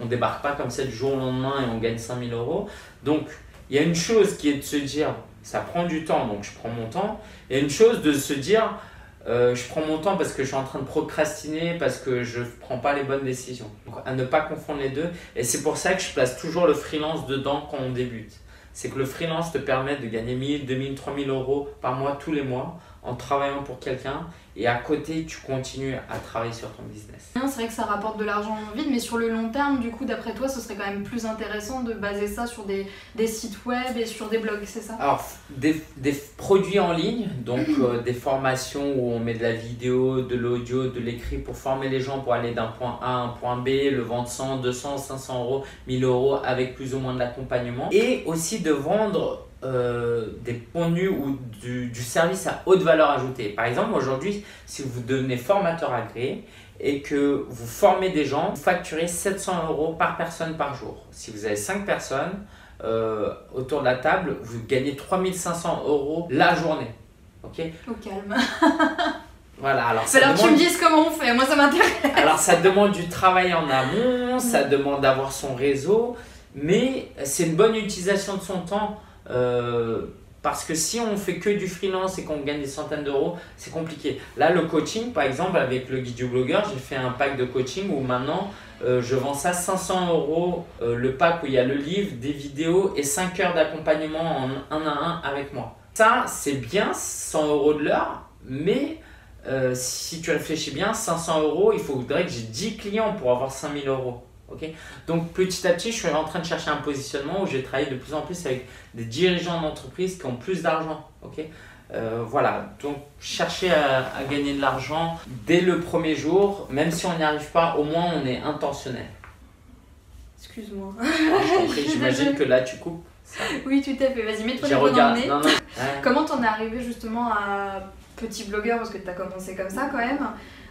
ne débarque pas comme ça du jour au lendemain et on gagne 5 000 €. Donc, il y a une chose qui est de se dire, ça prend du temps, donc je prends mon temps. Il y a une chose de se dire, je prends mon temps parce que je suis en train de procrastiner, parce que je ne prends pas les bonnes décisions. Donc, à ne pas confondre les deux. Et c'est pour ça que je place toujours le freelance dedans quand on débute. c'est que le freelance te permet de gagner 1000, 2000, 3000 euros par mois tous les mois en travaillant pour quelqu'un et à côté tu continues à travailler sur ton business. C'est vrai que ça rapporte de l'argent vite, mais sur le long terme, du coup, d'après toi, ce serait quand même plus intéressant de baser ça sur des sites web et sur des blogs, c'est ça? Alors, des produits en ligne, donc des formations où on met de la vidéo, de l'audio, de l'écrit pour former les gens pour aller d'un point A à un point B, le vendre 100, 200, 500 euros, 1000 euros avec plus ou moins de l'accompagnement. Et aussi de vendre des contenus ou du service à haute valeur ajoutée. Par exemple, aujourd'hui, si vous devenez formateur agréé et que vous formez des gens, vous facturez 700 euros par personne par jour. Si vous avez 5 personnes autour de la table, vous gagnez 3500 euros la journée. Ok? Au calme. Voilà, alors tu me dises comment on fait, moi ça m'intéresse. Alors ça demande du travail en amont, ça demande d'avoir son réseau, mais c'est une bonne utilisation de son temps. Parce que si on fait que du freelance et qu'on gagne des centaines d'euros, c'est compliqué. Là, le coaching, par exemple, avec le guide du blogueur, j'ai fait un pack de coaching où maintenant je vends ça 500 euros. Le pack où il y a le livre, des vidéos et 5 heures d'accompagnement en 1 à 1 avec moi. Ça, c'est bien, 100 euros de l'heure, mais si tu réfléchis bien, 500 euros, il faudrait que j'ai 10 clients pour avoir 5000 euros. Okay. Donc petit à petit, je suis en train de chercher un positionnement où je vais travailler de plus en plus avec des dirigeants d'entreprise qui ont plus d'argent. Okay. Voilà, donc chercher à gagner de l'argent dès le premier jour, même si on n'y arrive pas, au moins on est intentionnel. Excuse-moi. J'imagine que là tu coupes. Ça. Oui, tout à fait. Vas-y, mets-toi les doigts dans le nez. Ouais. Comment t'en es arrivé justement à petit blogueur, parce que t'as commencé comme ça quand même,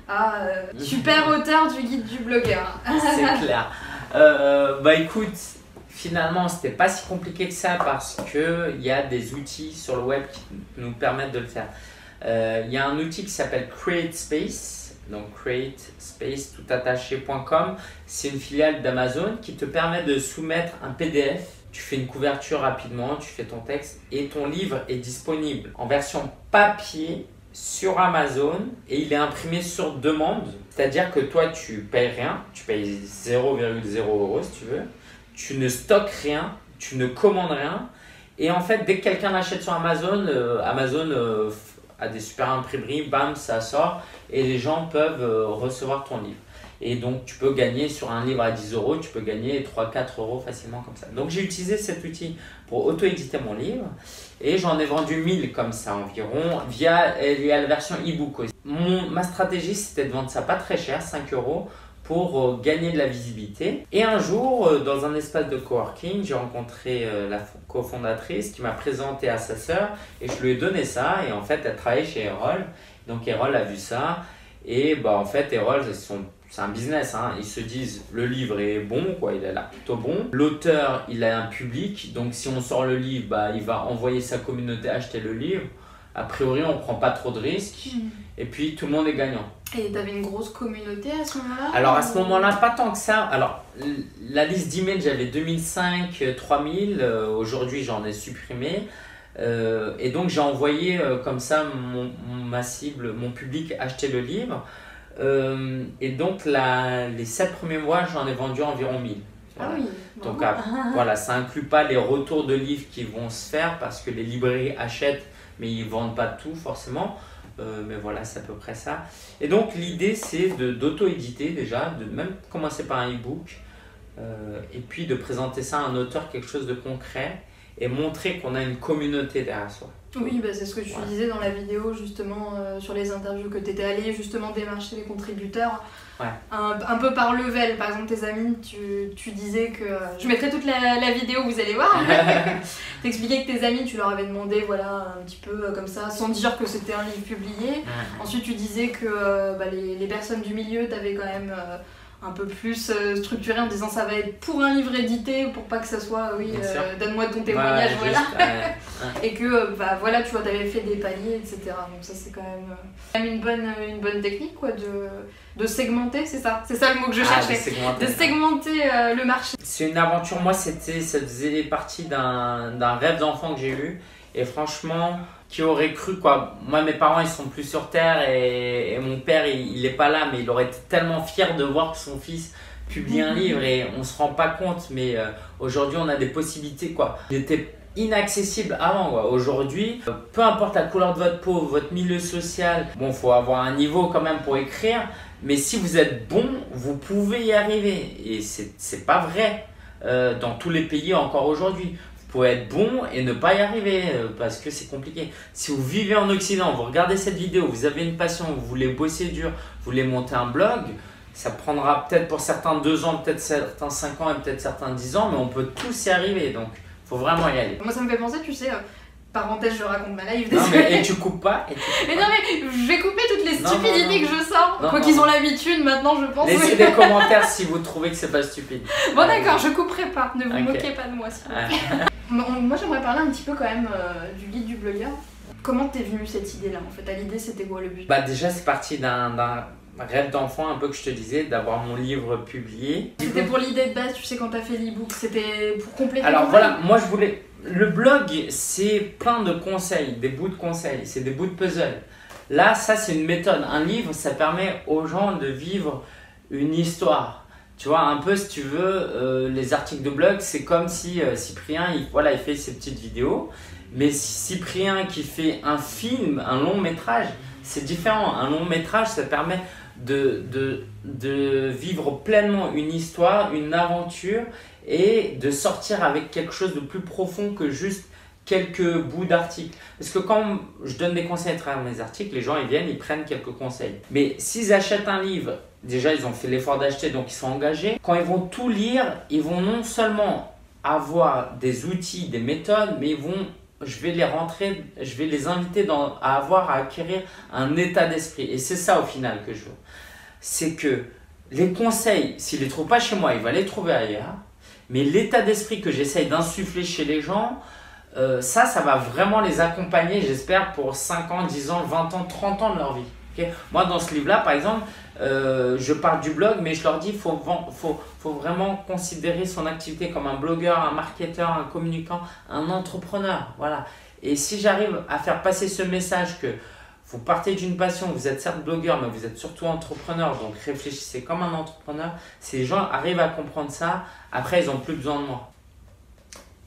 à super auteur du guide du blogueur. C'est clair. Bah écoute, finalement c'était pas si compliqué que ça parce qu'il y a des outils sur le web qui nous permettent de le faire. Il y a un outil qui s'appelle CreateSpace, donc CreateSpace toutattaché.com. C'est une filiale d'Amazon qui te permet de soumettre un PDF. Tu fais une couverture rapidement, tu fais ton texte et ton livre est disponible en version papier sur Amazon et il est imprimé sur demande. C'est-à-dire que toi, tu payes rien, tu payes 0,0 € si tu veux. Tu ne stockes rien, tu ne commandes rien. Et en fait, dès que quelqu'un l'achète sur Amazon, Amazon a des super imprimeries, bam, ça sort et les gens peuvent recevoir ton livre. Et donc, tu peux gagner sur un livre à 10 €, tu peux gagner 3-4 € facilement comme ça. Donc, j'ai utilisé cet outil pour auto-éditer mon livre et j'en ai vendu 1000 comme ça environ. Il y a la version e-book aussi. Ma stratégie, c'était de vendre ça pas très cher, 5 € pour gagner de la visibilité. Et un jour, dans un espace de coworking, j'ai rencontré la cofondatrice qui m'a présenté à sa sœur et je lui ai donné ça. Et en fait, elle travaillait chez Erol. Donc, Erol a vu ça. Et bah, en fait, Erol, c'est un business, hein. Ils se disent le livre est bon, quoi, il est là plutôt bon. L'auteur, il a un public, donc si on sort le livre, bah, il va envoyer sa communauté acheter le livre. A priori, on ne prend pas trop de risques et puis tout le monde est gagnant. Et tu avais une grosse communauté à ce moment-là? Alors à ce moment-là, pas tant que ça. Alors la liste d'emails, j'avais 2005, 3000, aujourd'hui j'en ai supprimé. Et donc j'ai envoyé comme ça ma cible, mon public acheter le livre. Et donc les 7 premiers mois, j'en ai vendu environ 1000. Voilà. Ah oui. Donc voilà, ça inclut pas les retours de livres qui vont se faire parce que les librairies achètent, mais ils vendent pas tout forcément. Mais voilà, c'est à peu près ça. Et donc l'idée c'est d'auto-éditer déjà, de même commencer par un e-book et puis de présenter ça à un auteur, quelque chose de concret et montrer qu'on a une communauté derrière soi. Oui, bah c'est ce que tu disais dans la vidéo justement sur les interviews que tu étais allé justement démarcher les contributeurs. Ouais. Un peu par level, par exemple tes amis, tu disais que... je mettrai toute la vidéo, vous allez voir. T'expliquais que tes amis, tu leur avais demandé voilà, un petit peu comme ça, sans dire que c'était un livre publié. Ensuite tu disais que les personnes du milieu t'avaient quand même... un peu plus structuré en disant ça va être pour un livre édité pour pas que ça soit donne-moi ton témoignage et que voilà tu vois t'avais fait des paliers etc. Donc ça c'est quand même une bonne technique quoi de segmenter, c'est ça le mot que je cherchais, de segmenter le marché. C'est une aventure, moi ça faisait partie d'un rêve d'enfant que j'ai eu et franchement qui aurait cru quoi. Moi mes parents ils sont plus sur terre et mon père il est pas là mais il aurait été tellement fier de voir que son fils publie un livre et on se rend pas compte mais aujourd'hui on a des possibilités quoi. Il était inaccessible avant. Aujourd'hui, peu importe la couleur de votre peau, votre milieu social, bon, faut avoir un niveau quand même pour écrire, mais si vous êtes bon, vous pouvez y arriver. Et c'est pas vrai dans tous les pays encore aujourd'hui. Vous pouvez être bon et ne pas y arriver parce que c'est compliqué. Si vous vivez en Occident, vous regardez cette vidéo, vous avez une passion, vous voulez bosser dur, vous voulez monter un blog, ça prendra peut-être pour certains 2 ans, peut-être certains 5 ans et peut-être certains 10 ans, mais on peut tous y arriver. Donc, il faut vraiment y aller. Moi, ça me fait penser, tu sais, parenthèse, je raconte ma life. Non, mais, et tu coupes pas. Mais non, mais je vais couper toutes les stupidités que je sors. Quoi qu'ils ont l'habitude maintenant, je pense. Laissez des commentaires si vous trouvez que c'est pas stupide. Bon, d'accord, je couperai pas. Ne vous moquez pas de moi, s'il vous plaît. Moi, j'aimerais parler un petit peu quand même du guide du blogueur. Comment t'es venue cette idée-là en fait? À l'idée, c'était quoi le but? Bah, déjà, c'est parti d'un rêve d'enfant, un peu que je te disais, d'avoir mon livre publié. C'était pour l'idée de base, tu sais, quand t'as fait l'e-book, c'était pour compléter. Alors voilà, moi je voulais. Le blog, c'est plein de conseils, des bouts de conseils, c'est des bouts de puzzle. Là, ça, c'est une méthode. Un livre, ça permet aux gens de vivre une histoire. Tu vois, un peu, si tu veux, les articles de blog, c'est comme si Cyprien, il fait ses petites vidéos. Mais Cyprien qui fait un film, un long métrage, c'est différent. Un long métrage, ça permet de vivre pleinement une histoire, une aventure et de sortir avec quelque chose de plus profond que juste quelques bouts d'articles. Parce que quand je donne des conseils à travers mes articles, les gens ils viennent, ils prennent quelques conseils. Mais s'ils achètent un livre, déjà ils ont fait l'effort d'acheter, donc ils sont engagés. Quand ils vont tout lire, ils vont non seulement avoir des outils, des méthodes, mais je vais les inviter à acquérir un état d'esprit. Et c'est ça au final que je veux. C'est que les conseils, s'ils ne les trouvent pas chez moi, ils vont les trouver ailleurs. Mais l'état d'esprit que j'essaye d'insuffler chez les gens, ça va vraiment les accompagner, j'espère, pour 5 ans, 10 ans, 20 ans, 30 ans de leur vie. Okay. Moi, dans ce livre-là, par exemple, je parle du blog, mais je leur dis qu'il faut vraiment considérer son activité comme un blogueur, un marketeur, un communicant, un entrepreneur. Voilà. Et si j'arrive à faire passer ce message que vous partez d'une passion, vous êtes certes blogueur, mais vous êtes surtout entrepreneur, donc réfléchissez comme un entrepreneur. Si les gens arrivent à comprendre ça, après, ils n'ont plus besoin de moi.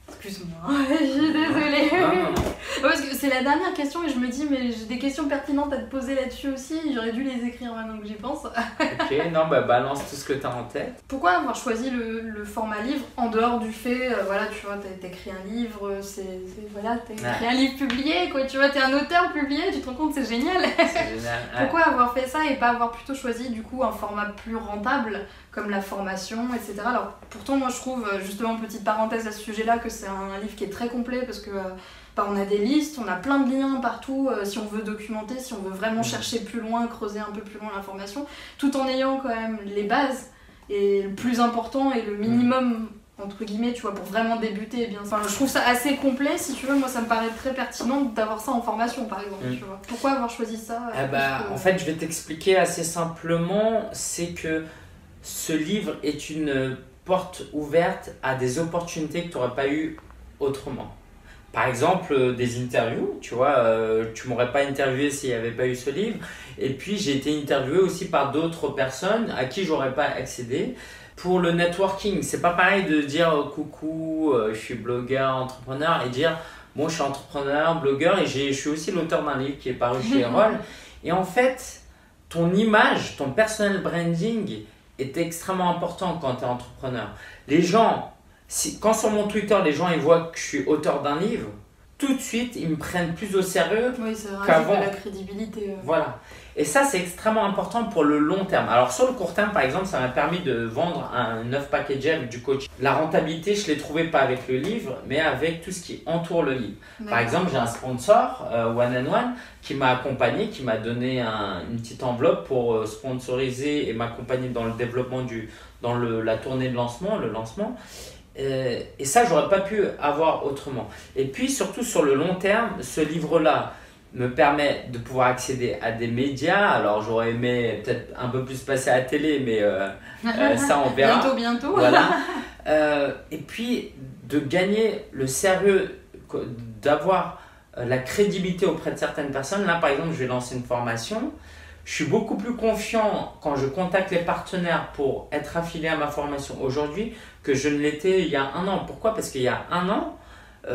Excuse-moi, je suis désolée. Non. Parce que c'est la dernière question et je me dis, mais j'ai des questions pertinentes à te poser là-dessus aussi. J'aurais dû les écrire maintenant que j'y pense. Ok, non, bah balance tout ce que tu as en tête. Pourquoi avoir choisi le format livre en dehors du fait, voilà, tu vois, t'as écrit un livre, voilà, t'as écrit un livre publié, quoi, tu vois, t'es un auteur publié, tu te rends compte, c'est génial. C'est génial. Pourquoi avoir fait ça et pas avoir plutôt choisi du coup un format plus rentable comme la formation, etc. Alors pourtant moi je trouve, justement petite parenthèse à ce sujet-là, que c'est un livre qui est très complet parce que on a des listes, on a plein de liens partout si on veut documenter, si on veut vraiment chercher plus loin, creuser un peu plus loin l'information, tout en ayant quand même les bases et le plus important et le minimum entre guillemets, tu vois, pour vraiment débuter bien. Enfin, je trouve ça assez complet, si tu veux. Moi ça me paraît très pertinent d'avoir ça en formation par exemple, tu vois. Pourquoi avoir choisi ça? En fait je vais t'expliquer assez simplement, c'est que ce livre est une porte ouverte à des opportunités que tu n'aurais pas eues autrement. Par exemple, des interviews, tu vois, tu m'aurais pas interviewé s'il n'y avait pas eu ce livre. Et puis, j'ai été interviewé aussi par d'autres personnes à qui j'aurais pas accédé. Pour le networking, c'est pas pareil de dire coucou, je suis blogueur, entrepreneur, et dire bon, je suis entrepreneur, blogueur, et je suis aussi l'auteur d'un livre qui est paru chez Erol. Et en fait, ton image, ton personal branding est extrêmement important quand tu es entrepreneur. Les gens, quand sur mon Twitter, les gens ils voient que je suis auteur d'un livre, tout de suite, ils me prennent plus au sérieux qu'avant. La crédibilité. Voilà. Et ça, c'est extrêmement important pour le long terme. Alors, sur le court terme, par exemple, ça m'a permis de vendre un 9 packagé avec du coaching. La rentabilité, je ne l'ai trouvée pas avec le livre, mais avec tout ce qui entoure le livre. Par exemple, j'ai un sponsor, One and One, qui m'a accompagné, qui m'a donné une petite enveloppe pour sponsoriser et m'accompagner dans le développement la tournée de lancement, le lancement. Et ça, j'aurais pas pu avoir autrement. Et puis, surtout sur le long terme, ce livre-là me permet de pouvoir accéder à des médias. Alors, j'aurais aimé peut-être un peu plus passer à la télé, mais ça, on verra. Bientôt. Voilà. Et puis, de gagner le sérieux, d'avoir la crédibilité auprès de certaines personnes. Là, par exemple, je vais lancer une formation. Je suis beaucoup plus confiant quand je contacte les partenaires pour être affilié à ma formation aujourd'hui que je ne l'étais il y a un an. Pourquoi? Parce qu'il y a un an,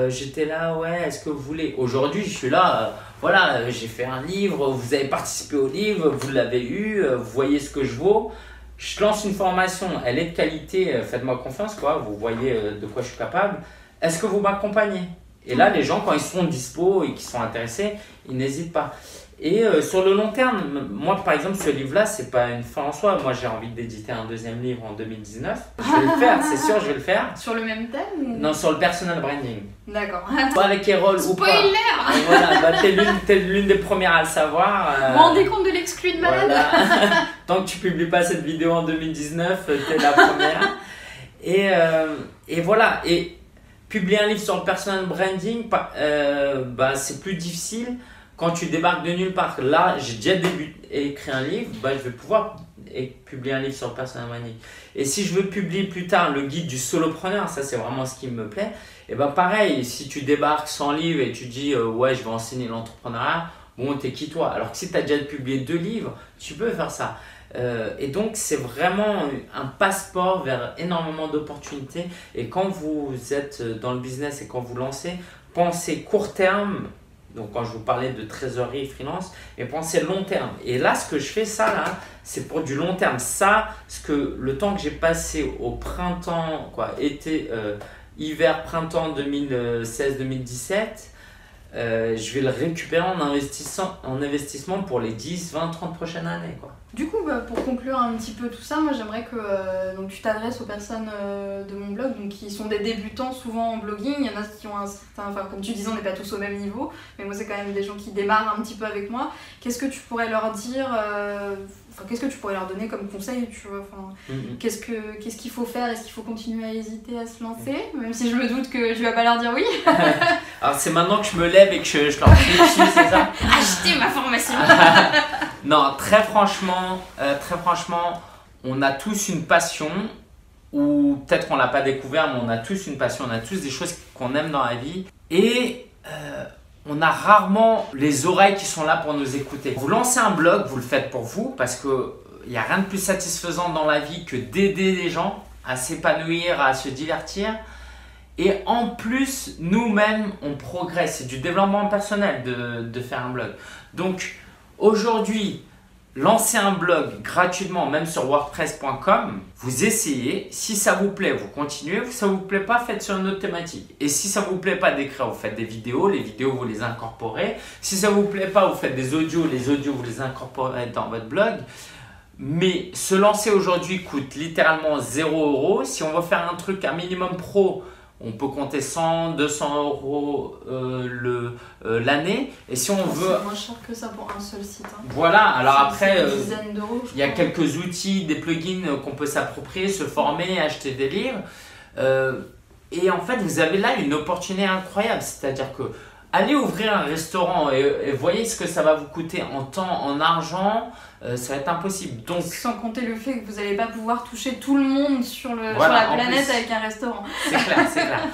j'étais là, ouais, est-ce que vous voulez? Aujourd'hui, je suis là, voilà, j'ai fait un livre, vous avez participé au livre, vous l'avez eu, vous voyez ce que je vaux. Je lance une formation, elle est de qualité, faites-moi confiance, quoi, vous voyez de quoi je suis capable. Est-ce que vous m'accompagnez? Et là, les gens, quand ils seront dispo et qu'ils sont intéressés, ils n'hésitent pas. Et sur le long terme, moi par exemple, ce livre-là, c'est pas une fin en soi. Moi, j'ai envie d'éditer un deuxième livre en 2019. Je vais le faire, c'est sûr, je vais le faire. Sur le même thème ou... Non, sur le personal branding. D'accord. Pas avec Erol ou pas. Spoiler. Voilà, bah, t'es l'une des premières à le savoir. Vous vous rendez compte de l'exclu de malade? Voilà. Tant que tu publies pas cette vidéo en 2019, t'es la première. Et voilà. Et publier un livre sur le personal branding, bah, c'est plus difficile quand tu débarques de nulle part. Là, j'ai déjà écrit un livre, bah, je vais pouvoir publier un livre sur le personal branding. Et si je veux publier plus tard le guide du solopreneur, ça c'est vraiment ce qui me plaît, et ben pareil, si tu débarques sans livre et tu dis ouais, je vais enseigner l'entrepreneuriat, bon, t'es qui toi? Alors que si tu as déjà publié 2 livres, tu peux faire ça. Et donc c'est vraiment un passeport vers énormément d'opportunités. Et quand vous êtes dans le business et quand vous lancez, pensez court terme. Donc quand je vous parlais de trésorerie freelance, mais pensez long terme. Et là, ce que je fais ça là, c'est pour du long terme. Ça, le temps que j'ai passé au printemps, quoi, hiver, printemps 2016-2017, je vais le récupérer en investissement pour les 10, 20, 30 prochaines années, quoi. Du coup, bah, pour conclure un petit peu tout ça, moi j'aimerais que donc, tu t'adresses aux personnes de mon blog donc, qui sont des débutants souvent en blogging. Il y en a qui ont un certain, enfin comme tu disais, on n'est pas tous au même niveau, mais moi c'est quand même des gens qui démarrent un petit peu avec moi. Qu'est-ce que tu pourrais leur dire, qu'est-ce que tu pourrais leur donner comme conseil, tu vois, qu'est-ce qu'il faut faire? Est-ce qu'il faut continuer à hésiter à se lancer? Même si je me doute que tu vas pas leur dire oui. Alors c'est maintenant que je me lève et que je leur crie dessus, c'est ça? Achetez ma formation. Non, très franchement, on a tous une passion, ou peut-être qu'on ne l'a pas découvert, mais on a tous une passion, on a tous des choses qu'on aime dans la vie. Et on a rarement les oreilles qui sont là pour nous écouter. Vous lancez un blog, vous le faites pour vous, parce qu'il n'y a rien de plus satisfaisant dans la vie que d'aider les gens à s'épanouir, à se divertir. Et en plus, nous-mêmes, on progresse. C'est du développement personnel de faire un blog. Donc, aujourd'hui, lancez un blog gratuitement, même sur wordpress.com. Vous essayez. Si ça vous plaît, vous continuez. Si ça ne vous plaît pas, faites sur une autre thématique. Et si ça ne vous plaît pas d'écrire, vous faites des vidéos. Les vidéos, vous les incorporez. Si ça ne vous plaît pas, vous faites des audios. Les audios, vous les incorporez dans votre blog. Mais se lancer aujourd'hui coûte littéralement 0 €. Si on veut faire un truc, un minimum pro, on peut compter 100, 200 € l'année. Et si on veut... C'est moins cher que ça pour un seul site. Hein. Voilà, alors après, il y a quelques outils, des plugins qu'on peut s'approprier, se former, acheter des livres. Et en fait, vous avez là une opportunité incroyable. C'est-à-dire que allez ouvrir un restaurant et voyez ce que ça va vous coûter en temps, en argent. Ça va être impossible. Donc, sans compter le fait que vous n'allez pas pouvoir toucher tout le monde sur la planète avec un restaurant. C'est clair, c'est clair.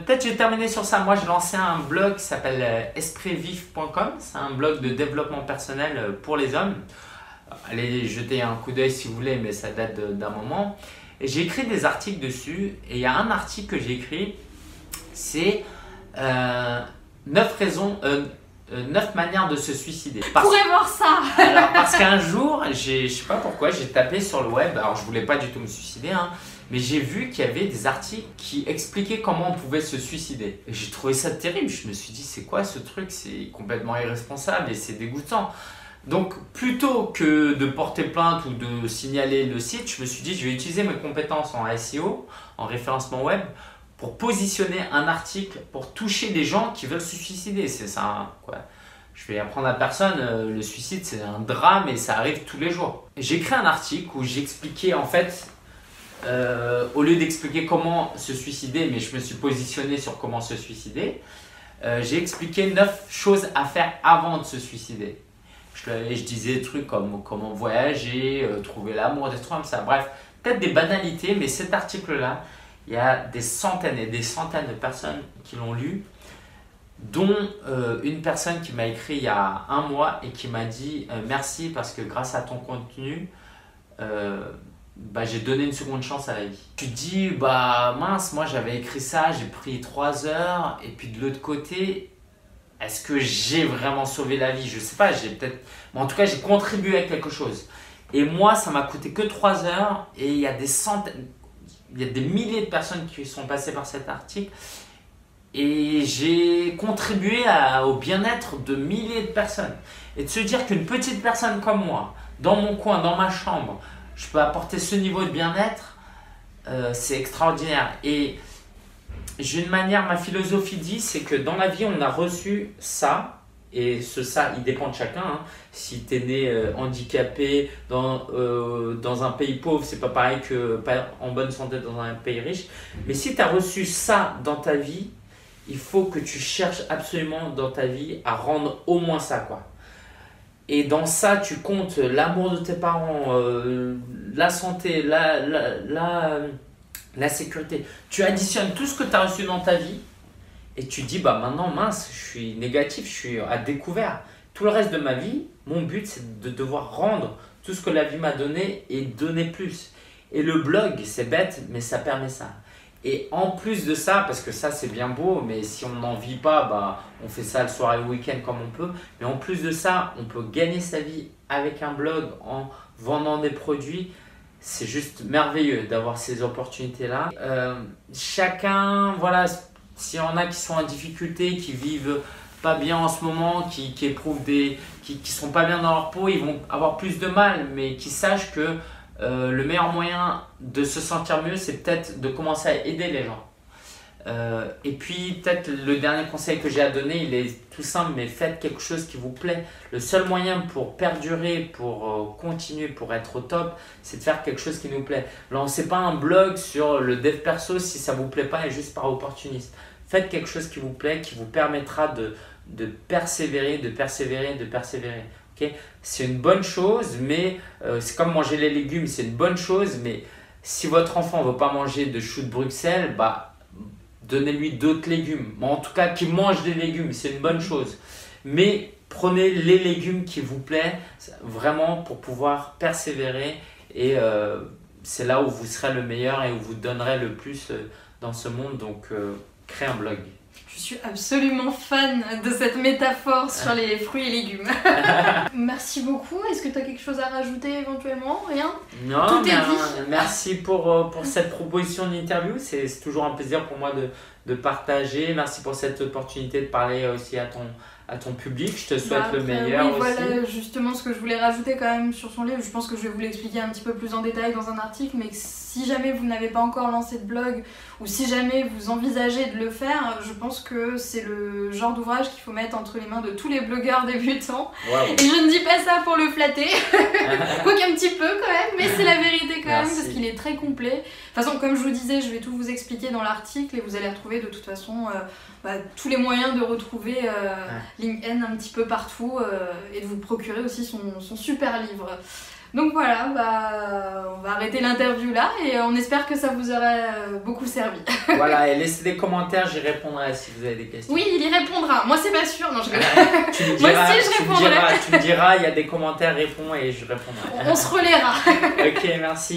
Peut-être je vais terminer sur ça. Moi, j'ai lancé un blog qui s'appelle espritVif.com. C'est un blog de développement personnel pour les hommes. Allez jeter un coup d'œil si vous voulez, mais ça date d'un moment. Et j'ai écrit des articles dessus. Et il y a un article que j'ai écrit, c'est 9 manières de se suicider. Je pourrais voir ça. Alors, parce qu'un jour, je sais pas pourquoi, j'ai tapé sur le web, alors je voulais pas du tout me suicider, hein, mais j'ai vu qu'il y avait des articles qui expliquaient comment on pouvait se suicider. Et j'ai trouvé ça terrible, je me suis dit c'est quoi ce truc, c'est complètement irresponsable et c'est dégoûtant. Donc plutôt que de porter plainte ou de signaler le site, je me suis dit je vais utiliser mes compétences en SEO, en référencement web, pour positionner un article, pour toucher les gens qui veulent se suicider. C'est ça, quoi. Je vais apprendre à personne, le suicide c'est un drame et ça arrive tous les jours. J'ai écrit un article où j'expliquais en fait, au lieu d'expliquer comment se suicider, mais je me suis positionné sur comment se suicider, j'ai expliqué 9 choses à faire avant de se suicider. Je disais des trucs comme comment voyager, trouver l'amour, des trucs comme ça. Bref, peut-être des banalités, mais cet article-là, il y a des centaines et des centaines de personnes qui l'ont lu, dont une personne qui m'a écrit il y a un mois et qui m'a dit merci parce que grâce à ton contenu, bah, j'ai donné une seconde chance à la vie. Tu te dis, bah mince, moi j'avais écrit ça, j'ai pris 3 heures, et puis de l'autre côté, est-ce que j'ai vraiment sauvé la vie? Je sais pas, j'ai peut-être... Mais en tout cas, j'ai contribué à quelque chose. Et moi, ça m'a coûté que 3 heures, et il y a des centaines, il y a des milliers de personnes qui sont passées par cet article, et j'ai contribué au bien-être de milliers de personnes. Et de se dire qu'une petite personne comme moi, dans mon coin, dans ma chambre, je peux apporter ce niveau de bien-être, c'est extraordinaire. Et d'une manière, ma philosophie dit, c'est que dans la vie, on a reçu ça, et ça, il dépend de chacun. Hein. Si tu es né handicapé dans un pays pauvre, c'est pas pareil que pas en bonne santé dans un pays riche. Mais si tu as reçu ça dans ta vie, il faut que tu cherches absolument dans ta vie à rendre au moins ça, quoi. Et dans ça, tu comptes l'amour de tes parents, la santé, la sécurité. Tu additionnes tout ce que tu as reçu dans ta vie et tu dis, bah maintenant, mince, je suis négatif, je suis à découvert. Tout le reste de ma vie, mon but, c'est de devoir rendre tout ce que la vie m'a donné et donner plus. Et le blog, c'est bête, mais ça permet ça. Et en plus de ça, parce que ça c'est bien beau, mais si on n'en vit pas, bah, on fait ça le soir et le week-end comme on peut. Mais en plus de ça, on peut gagner sa vie avec un blog en vendant des produits. C'est juste merveilleux d'avoir ces opportunités-là. Chacun, voilà, s'il y en a qui sont en difficulté, qui vivent pas bien en ce moment, qui éprouvent qui sont pas bien dans leur peau, ils vont avoir plus de mal, mais qui sachent que le meilleur moyen de se sentir mieux, c'est peut-être de commencer à aider les gens. Et puis peut-être le dernier conseil que j'ai à donner, il est tout simple, mais faites quelque chose qui vous plaît. Le seul moyen pour perdurer, pour continuer, pour être au top, c'est de faire quelque chose qui nous plaît. Lancez pas un blog sur le dev perso si ça vous plaît pas et juste par opportuniste. Faites quelque chose qui vous plaît, qui vous permettra de persévérer, de persévérer, de persévérer. Okay, c'est une bonne chose, mais c'est comme manger les légumes, c'est une bonne chose, mais si votre enfant ne veut pas manger de choux de Bruxelles, bah, donnez-lui d'autres légumes. Bon, en tout cas, qu'il mange des légumes, c'est une bonne chose. Mais prenez les légumes qui vous plaisent vraiment pour pouvoir persévérer et c'est là où vous serez le meilleur et où vous donnerez le plus dans ce monde. Donc, créez un blog. Je suis absolument fan de cette métaphore sur les fruits et légumes. Merci beaucoup. Est-ce que tu as quelque chose à rajouter éventuellement? Rien? Non, tout est dit. Merci pour cette proposition d'interview. C'est toujours un plaisir pour moi de partager. Merci pour cette opportunité de parler aussi à ton public. Je te souhaite le meilleur oui, aussi. Voilà justement ce que je voulais rajouter quand même sur son livre. Je pense que je vais vous l'expliquer un petit peu plus en détail dans un article, mais si jamais vous n'avez pas encore lancé de blog ou si jamais vous envisagez de le faire, je pense que c'est le genre d'ouvrage qu'il faut mettre entre les mains de tous les blogueurs débutants. Wow. Et je ne dis pas ça pour le flatter, quoiqu'un petit peu quand même, mais c'est la vérité quand même parce qu'il est très complet. De toute façon, comme je vous disais, je vais tout vous expliquer dans l'article et vous allez retrouver de toute façon tous les moyens de retrouver LinkedIn un petit peu partout et de vous procurer aussi son super livre. Donc voilà, on va arrêter l'interview là et on espère que ça vous aura beaucoup servi. Voilà, et laissez des commentaires, j'y répondrai si vous avez des questions. Oui, il y répondra. Moi, c'est pas sûr. Non, je Moi aussi, je répondrai. Tu me diras, il y a des commentaires, réponds et je répondrai. On se relaiera. Ok, merci.